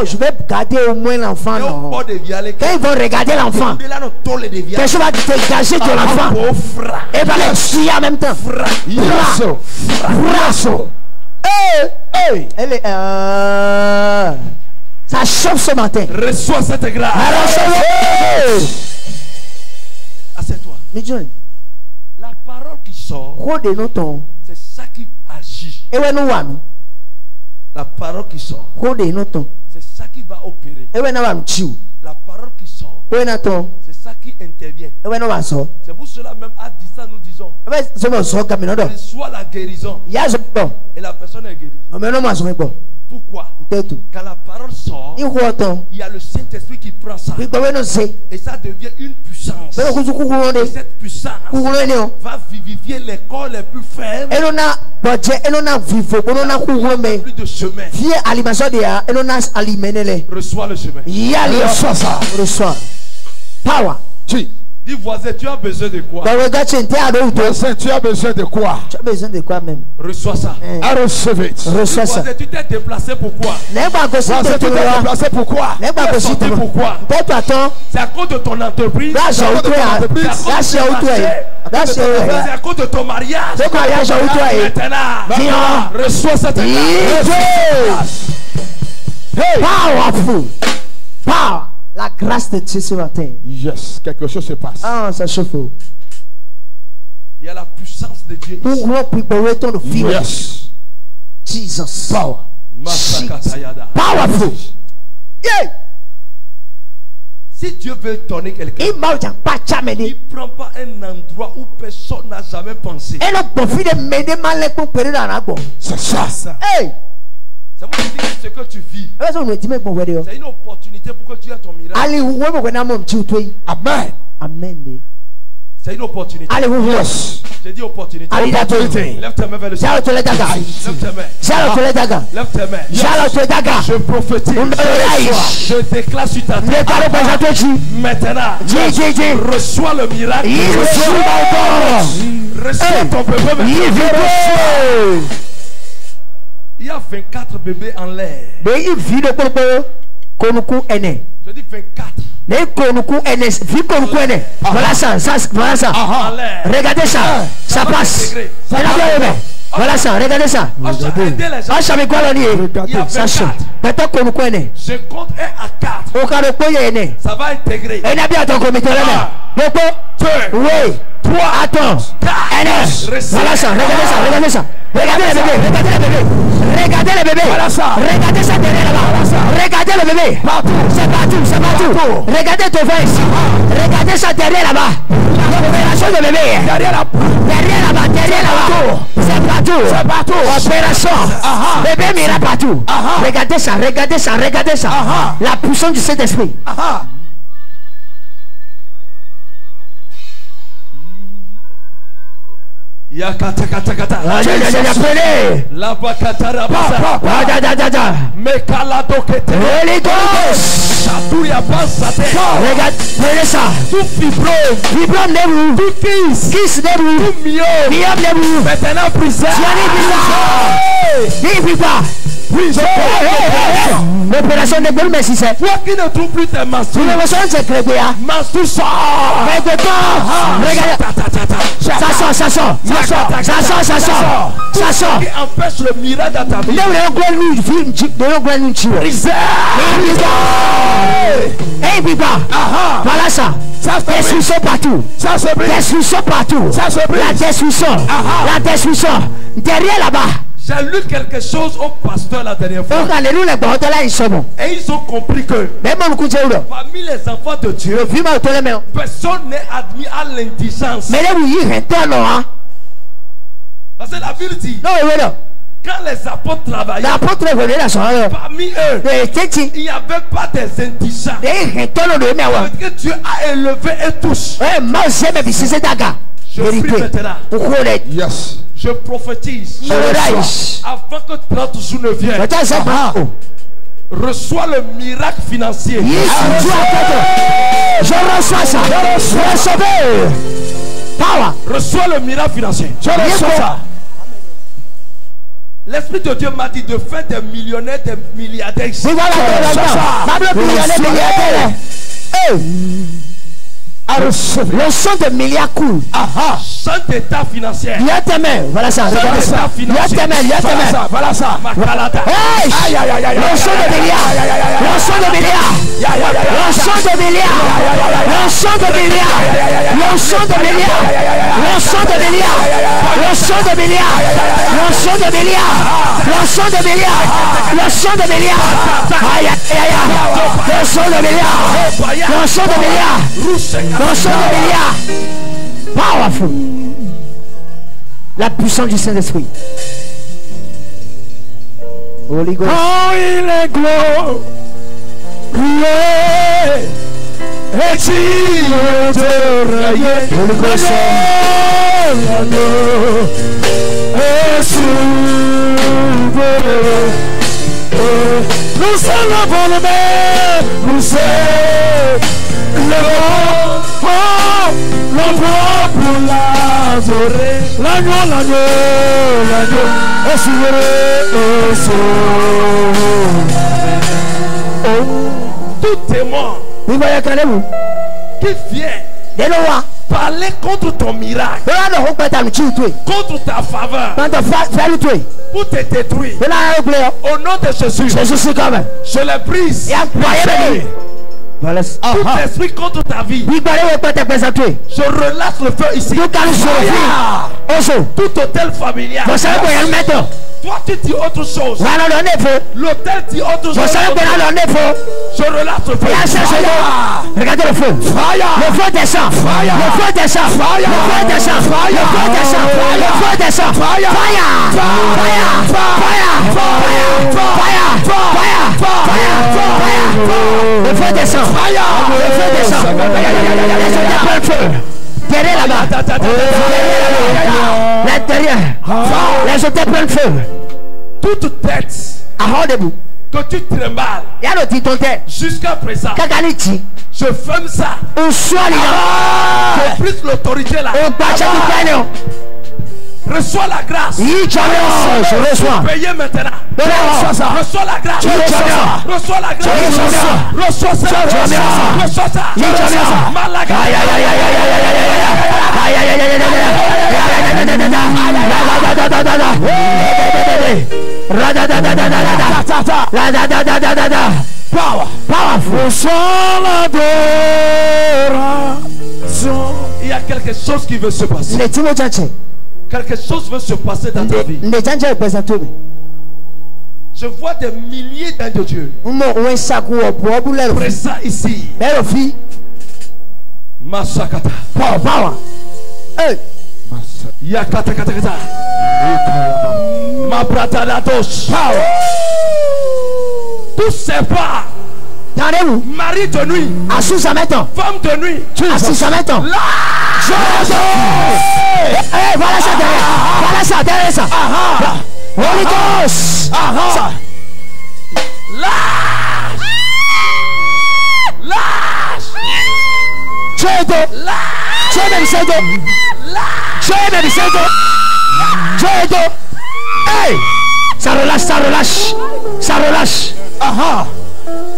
[SPEAKER 1] je vais garder au moins l'enfant. Quand ils vont regarder l'enfant, quelque chose va dégager de l'enfant et va le tuer en même temps. Ça chauffe ce matin. Reçois cette grâce. Assieds-toi. La parole qui sort, c'est ça qui agit. La parole qui sort, c'est ça qui va opérer. La parole qui sort, c'est ça qui intervient. C'est pour cela même à distance nous disons, reçois la guérison. Et la personne est guérie. Pourquoi? Quand la parole sort, il y a le Saint-Esprit qui prend ça. Et ça devient une puissance. Et cette puissance va vivifier les corps les plus faibles. Plus de chemin. Reçois le chemin.
[SPEAKER 2] Reçois ça. Reçois. Power.
[SPEAKER 1] Dis voisin, tu as besoin de quoi?
[SPEAKER 3] Voisin, tu as besoin de quoi?
[SPEAKER 2] Tu as besoin de quoi même?
[SPEAKER 1] Reçois ça.
[SPEAKER 2] Reçois ça.
[SPEAKER 1] Tu t'es déplacé pourquoi?
[SPEAKER 3] Voisin, tu t'es déplacé pourquoi?
[SPEAKER 1] C'est à cause de ton entreprise. C'est à cause de ton mariage. Maintenant, reçois cette grâce.
[SPEAKER 2] Powerful. Power. La grâce de Dieu ce matin.
[SPEAKER 3] Yes, quelque chose se passe.
[SPEAKER 2] Ah, ça chauffe.
[SPEAKER 1] Il y a la puissance de Dieu ici.
[SPEAKER 3] Yes.
[SPEAKER 2] Jesus.
[SPEAKER 3] Power.
[SPEAKER 2] Powerful.
[SPEAKER 1] Yeah. Si Dieu veut donner quelqu'un, il ne prend pas un endroit où personne n'a jamais pensé.
[SPEAKER 3] C'est ça.
[SPEAKER 1] Hey. Ça veut dire que ce que tu vis, c'est une opportunité pour que tu aies ton miracle.
[SPEAKER 3] Amen.
[SPEAKER 2] Amen.
[SPEAKER 1] C'est une opportunité.
[SPEAKER 2] Alléluia.
[SPEAKER 1] J'ai dit opportunité. Lève tes mains vers le ciel. Lève tes mains. Lève tes mains. Je prophétise. Je déclare sur ta tête. Maintenant, reçois le miracle. Reçois ton bébé. Il y a 24 bébés en l'air. Je dis 24.
[SPEAKER 2] Voilà ça. Regardez ça. Ça passe. Voilà ça, regardez ça.
[SPEAKER 1] Je compte 1 à 4. Ça va intégrer.
[SPEAKER 2] 2, 3, attends. Voilà ça, regardez ça. Regardez le bébé. Voilà ça. Regardez ça derrière là-bas. Regardez le bébé. C'est partout. Regardez ton fils. Regardez ça derrière là-bas. L'opération de bébé. Derrière là-bas. C'est partout. Opération. Bébé mira partout. Regardez ça. La puissance du Saint-Esprit.
[SPEAKER 1] Yakata. La bakatara basa. Mekalado kete.
[SPEAKER 2] Holy Ghost.
[SPEAKER 1] Chatouya basa.
[SPEAKER 2] Regardez ça.
[SPEAKER 1] Tout fibrome
[SPEAKER 2] nebu.
[SPEAKER 1] Tout kiss
[SPEAKER 2] nebu.
[SPEAKER 1] Tout
[SPEAKER 2] miam nebu.
[SPEAKER 1] Maintenant brisé.
[SPEAKER 2] L'opération de Belle Messi, c'est
[SPEAKER 1] toi qui ne trouves plus tes menstrues.
[SPEAKER 2] L'opération c'est créé.
[SPEAKER 1] Menstrues sort.
[SPEAKER 2] Regardez. Ça sort.
[SPEAKER 1] Qui empêche le miracle dans ta vie.
[SPEAKER 2] Hey, Biba. Voilà ça. Destruction partout. La destruction. Derrière là-bas.
[SPEAKER 1] J'ai lu quelque chose au pasteur la dernière fois. Et ils ont compris que parmi les enfants de Dieu, personne n'est admis à l'indigence. Parce que la Bible dit, quand les apôtres travaillaient, parmi eux, il n'y avait pas des indigents. Parce que Dieu a élevé et tous. Je prie maintenant.
[SPEAKER 3] Yes.
[SPEAKER 1] Je prophétise. Avant que 30 jours ne viennent. Reçois le miracle financier.
[SPEAKER 2] Je reçois ça.
[SPEAKER 1] Reçois le miracle financier.
[SPEAKER 3] Je reçois ça.
[SPEAKER 1] L'Esprit de Dieu m'a dit de faire des millionnaires, des milliardaires.
[SPEAKER 2] Le son de milliards coule.
[SPEAKER 1] Chante d'état financier.
[SPEAKER 2] Viens tes mains. Voilà ça. Regardez ça. Viens tes mains.
[SPEAKER 3] Voilà ça.
[SPEAKER 2] Le son de milliards. Le son de milliards. Le son de milliards. Le son de milliards. Le son de milliards. Le son de milliards. Le son de milliards. Le son de milliards. Le son de milliards. Le son de milliards. Aïe aïe aïe. Le son de milliards. Le son de milliards. Le son de milliards. Powerful. La puissance du Saint-Esprit. Holy Ghost.
[SPEAKER 1] Quand il est glorieux, est-il de rayer l'agneau est souverain. Nous célébrons le maire, nous célébrons le roi pour l'adorer. L'agneau est souverain. Tout témoin qui vient parler contre ton miracle, contre ta faveur, pour te détruire, au nom de Jésus, je les brise. Tout esprit contre ta vie, je relâche le feu ici. Tout hôtel familial, toi tu dis autre chose, l'hôtel dit autre chose. Je relâche le feu.
[SPEAKER 2] Regardez le feu. Le feu descend. Le feu descend. Le feu descend. Le feu descend. Le feu descend. Fire. Le feu descend. Le feu descend. Le feu. Derrière là-bas. L'intérieur. Les hôtels prennent feu.
[SPEAKER 1] Toute tête que tu trembles jusqu'à présent, je ferme ça. Je prise l'autorité là. Reçois la grâce.
[SPEAKER 2] Je reçois.
[SPEAKER 1] Payez maintenant. Reçois la grâce. Reçois la grâce. Reçois ça. Reçois ça. Malaga. Il y a quelque chose qui veut se passer. Quelque chose veut se passer dans ta vie. Je vois des milliers d'anges de Dieu présents ici. Masakata. Yakata. Mapratalados. Tous ces pas. Mari de nuit, femme de nuit,
[SPEAKER 2] voilà ça derrière. Voilà ça derrière ça. Holy Ghost.
[SPEAKER 1] Lâche.
[SPEAKER 2] Hey, ça relâche.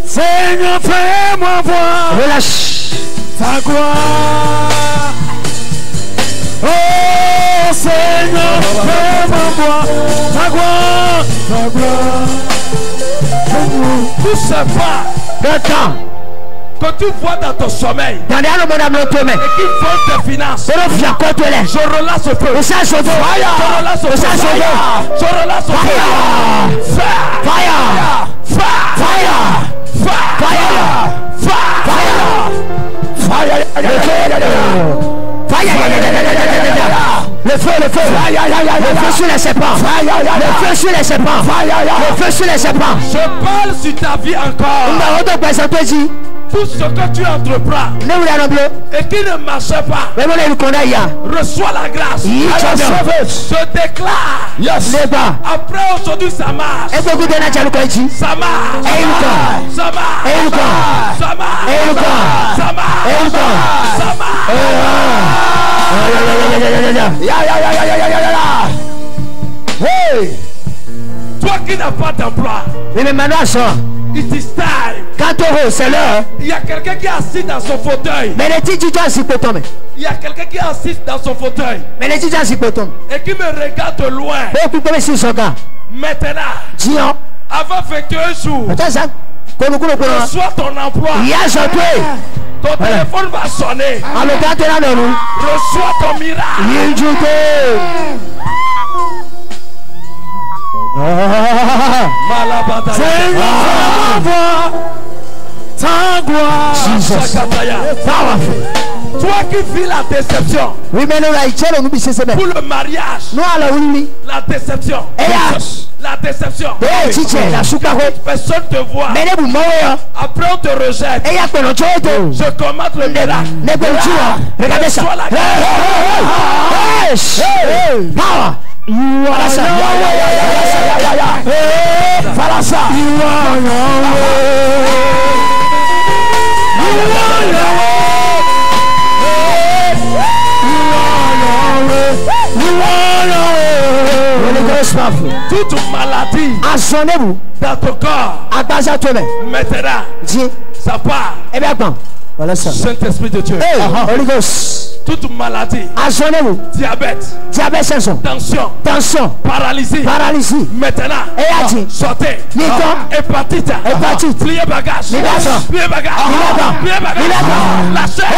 [SPEAKER 1] Seigneur, fais-moi voir.
[SPEAKER 2] Relâche
[SPEAKER 1] ta gloire. Oh Seigneur, fais-moi voir ta gloire. Tout ce pas que tu vois dans ton sommeil et qui vole tes finances, je relâche le feu. Je relâche le
[SPEAKER 2] Le feu sur les serpents.
[SPEAKER 1] Je parle sur ta vie encore. Tout ce que tu entreprends et qui ne marche pas, reçois la grâce. Je déclare, après aujourd'hui ça marche. Ça Hey, toi qui n'as pas d'emploi, it is time.
[SPEAKER 2] C'est l'heure.
[SPEAKER 1] Il y a quelqu'un qui est assis dans son fauteuil. Il y a quelqu'un qui est assis dans son fauteuil et qui me regarde de loin. Maintenant, avant 21 jours, reçois ton emploi. Ton téléphone va sonner. Reçois ton miracle.
[SPEAKER 2] Ta gloire.
[SPEAKER 1] Toi qui vis la déception pour le mariage, la déception, la La déception. Personne te voit. Après on te rejette. Je commande le miracle. Regardez ça. Toute maladie dans ton corps maintenant ça part.
[SPEAKER 2] Voilà ça.
[SPEAKER 1] Saint-Esprit de Dieu.
[SPEAKER 2] Holy Ghost.
[SPEAKER 1] Toute maladie. Diabète. Tension. Paralysie. Maintenant. Sortez. Hépatite. Pliez bagage. Lâchez.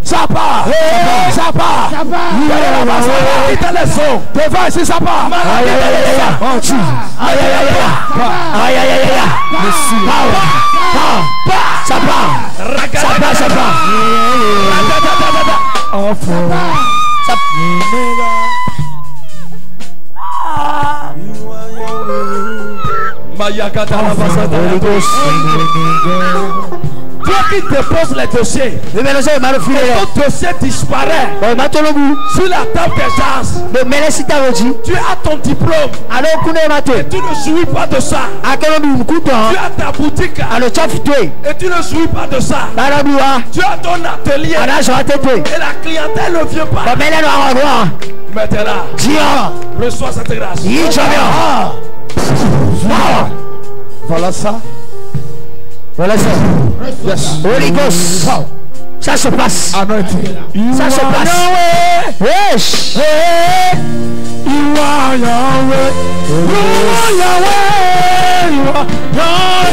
[SPEAKER 1] Ça part. Devant ici ça part. Ça part. Toi qui déposes les dossiers, ton dossier disparaît sur la table des gens. Tu as ton diplôme et tu ne jouis pas de ça. Tu as ta boutique et tu ne jouis pas de ça. Tu as ton atelier et la clientèle ne vient pas. Maintenant, reçois cette grâce.
[SPEAKER 2] Voilà ça. Yes. Holy Ghost. Ça se passe.
[SPEAKER 1] Anointing.
[SPEAKER 2] Ça se passe. Yes.
[SPEAKER 1] You are Yahweh. You are Yahweh. You are Yahweh.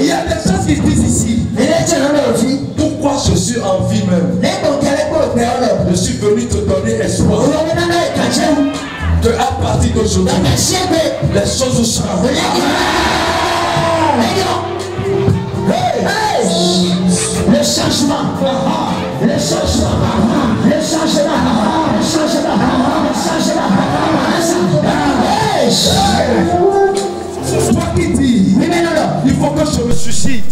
[SPEAKER 1] Il y a des choses qui disent ici. Pourquoi je suis en vie même? Je suis venu te donner espoir. Que à partir d'aujourd'hui, les choses changent.
[SPEAKER 2] Le changement.
[SPEAKER 1] Toi qui dis, il faut que je me suicide.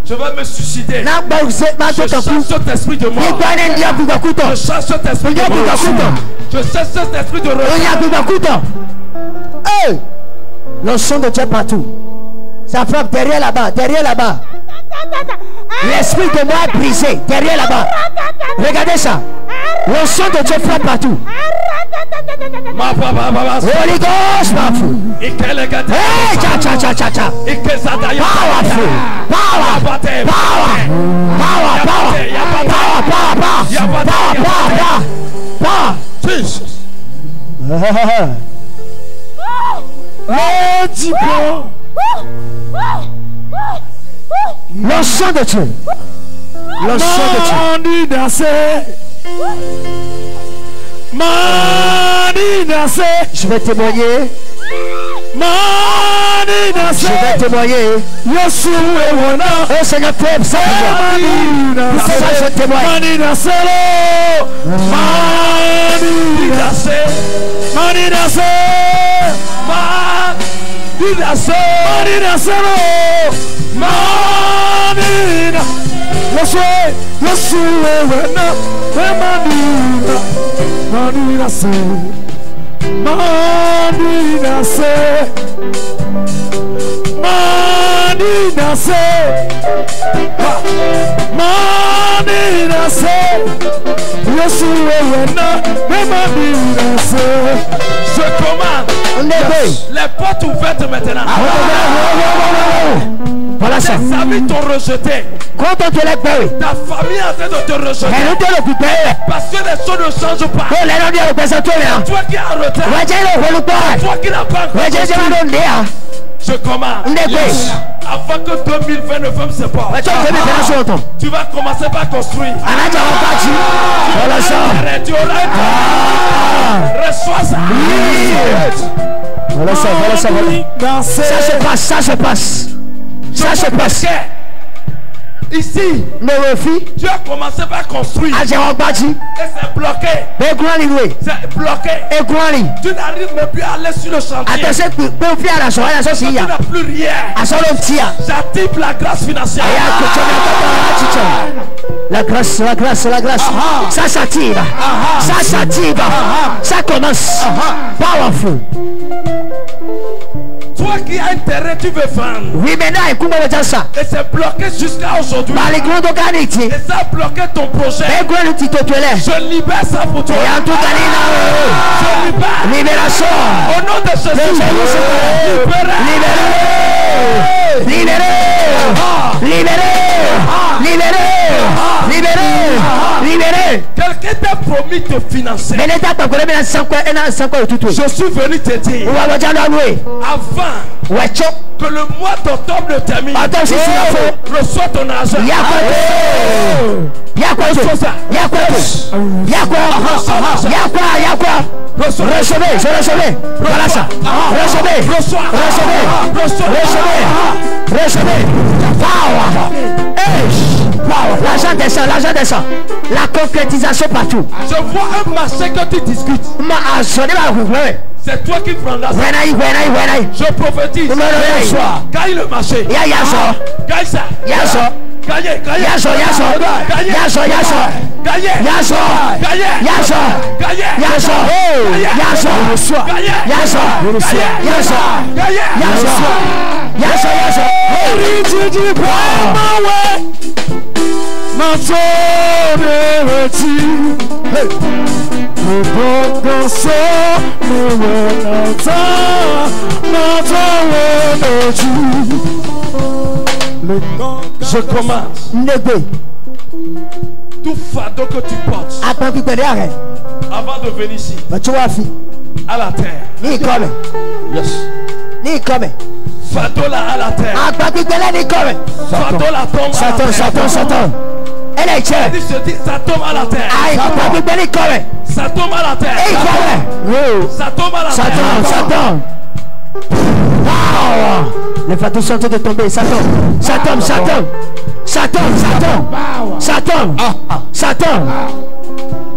[SPEAKER 1] Je vais me suicider. Je chasse cet esprit de mort. Je chasse cet esprit de mort. Je chasse cet esprit de mort.
[SPEAKER 2] Le son de Dieu partout. Ça frappe derrière là-bas. L'esprit de moi est brisé derrière là-bas. Regardez ça. Le son de Dieu frappe partout. Holy Ghost, powerful. Power.
[SPEAKER 1] Jesus.
[SPEAKER 2] Le sang de Dieu. Le sang de Dieu. Je vais témoigner. Je vais témoigner. Oh Seigneur, peuple, ça je témoigne.
[SPEAKER 1] Je commande les portes ouvertes maintenant.
[SPEAKER 2] Voilà ça.
[SPEAKER 1] Tes amis t'ont rejeté.
[SPEAKER 2] Quand on te l'a payé,
[SPEAKER 1] ta famille est en train de te rejeter. Parce que les choses ne changent pas. Toi qui es en retard. Toi qui n'as pas encore. Je commande. Avant que 2020 ne ferme ses portes, tu vas commencer par construire. Reçois ça.
[SPEAKER 2] Voilà ça. Ça se passe. Ça se passe.
[SPEAKER 1] Ici, tu as commencé par construire. Et c'est bloqué. C'est bloqué. Tu n'arrives même plus à aller sur le chantier. Tu n'as plus rien. J'active la grâce financière.
[SPEAKER 2] La grâce, la grâce, la grâce. Ça s'active. Ça s'active. Ça commence. Powerful.
[SPEAKER 1] Toi qui as intérêt, tu veux vendre.
[SPEAKER 2] Oui, maintenant, écoute-moi ça.
[SPEAKER 1] Et c'est bloqué jusqu'à aujourd'hui. Et ça a bloqué ton projet. Je libère ça pour toi. Je libère.
[SPEAKER 2] Libération.
[SPEAKER 1] Au nom de Jésus.
[SPEAKER 2] Libéré. Libéré. Libéré. Libéré. Libéré. Libéré.
[SPEAKER 1] Quelqu'un t'a promis de financer. Je suis venu te dire. Avant que le mois d'octobre ne termine, reçois ton argent.
[SPEAKER 2] Recevez, je recevez. Voilà ça. Recevez. Recevez. Power. L'argent descend, l'argent descend. La concrétisation partout.
[SPEAKER 1] Je vois un marché que tu discutes. C'est toi qui prendras ça. Je prophétise. Gagne le marché. Gagne ça. Gagne. Je commence. Tout fardeau que tu portes avant de venir ici à la terre. Yes. Fardeau là à la terre. Fardeau là tombe.
[SPEAKER 2] Satan. Elle est chère.
[SPEAKER 1] Ça tombe à la terre. Ça tombe à la terre. Ça tombe à la terre.
[SPEAKER 2] Satan. Les fardeaux sont en train de tomber. Satan.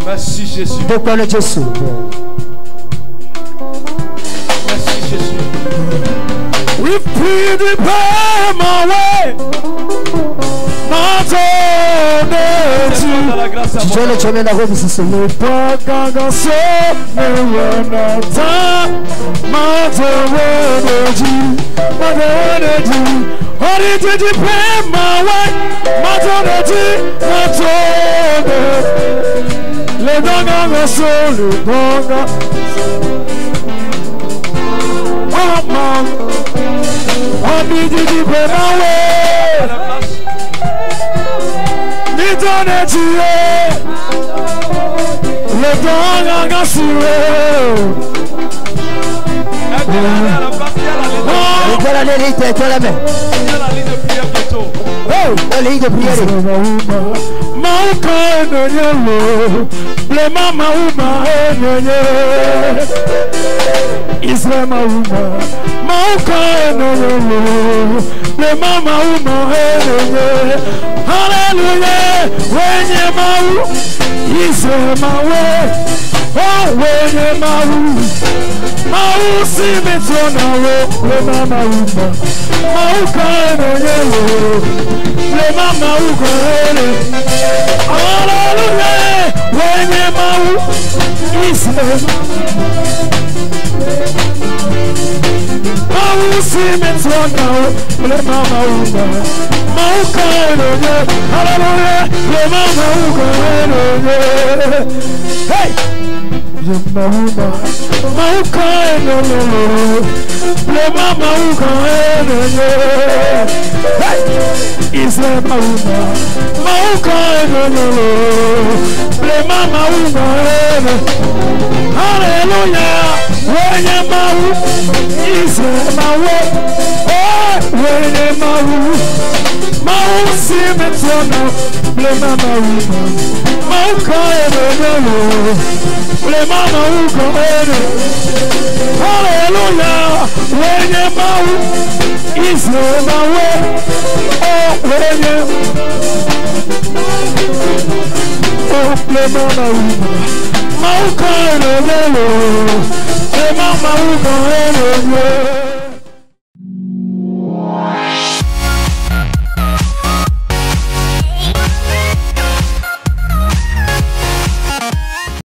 [SPEAKER 1] Merci Jésus.
[SPEAKER 2] Jésus.
[SPEAKER 1] Merci Jésus.
[SPEAKER 3] We plead the power my way.
[SPEAKER 2] Tu le chemin d'arrêt ici, Seigneur.
[SPEAKER 3] Hallelujah, when you move, Israel my way. Oh, when you move, see me turn away, when I'm hallelujah, when you move, Israel. See me turn away, when I'm hey! Hallelujah! When you move, is my way. Oh, when you move, simetona blema mauka mauka ebeno blema mauka ene hallelujah wenye mau isema we oh wenye oh blema mauka ebeno blema mauka ene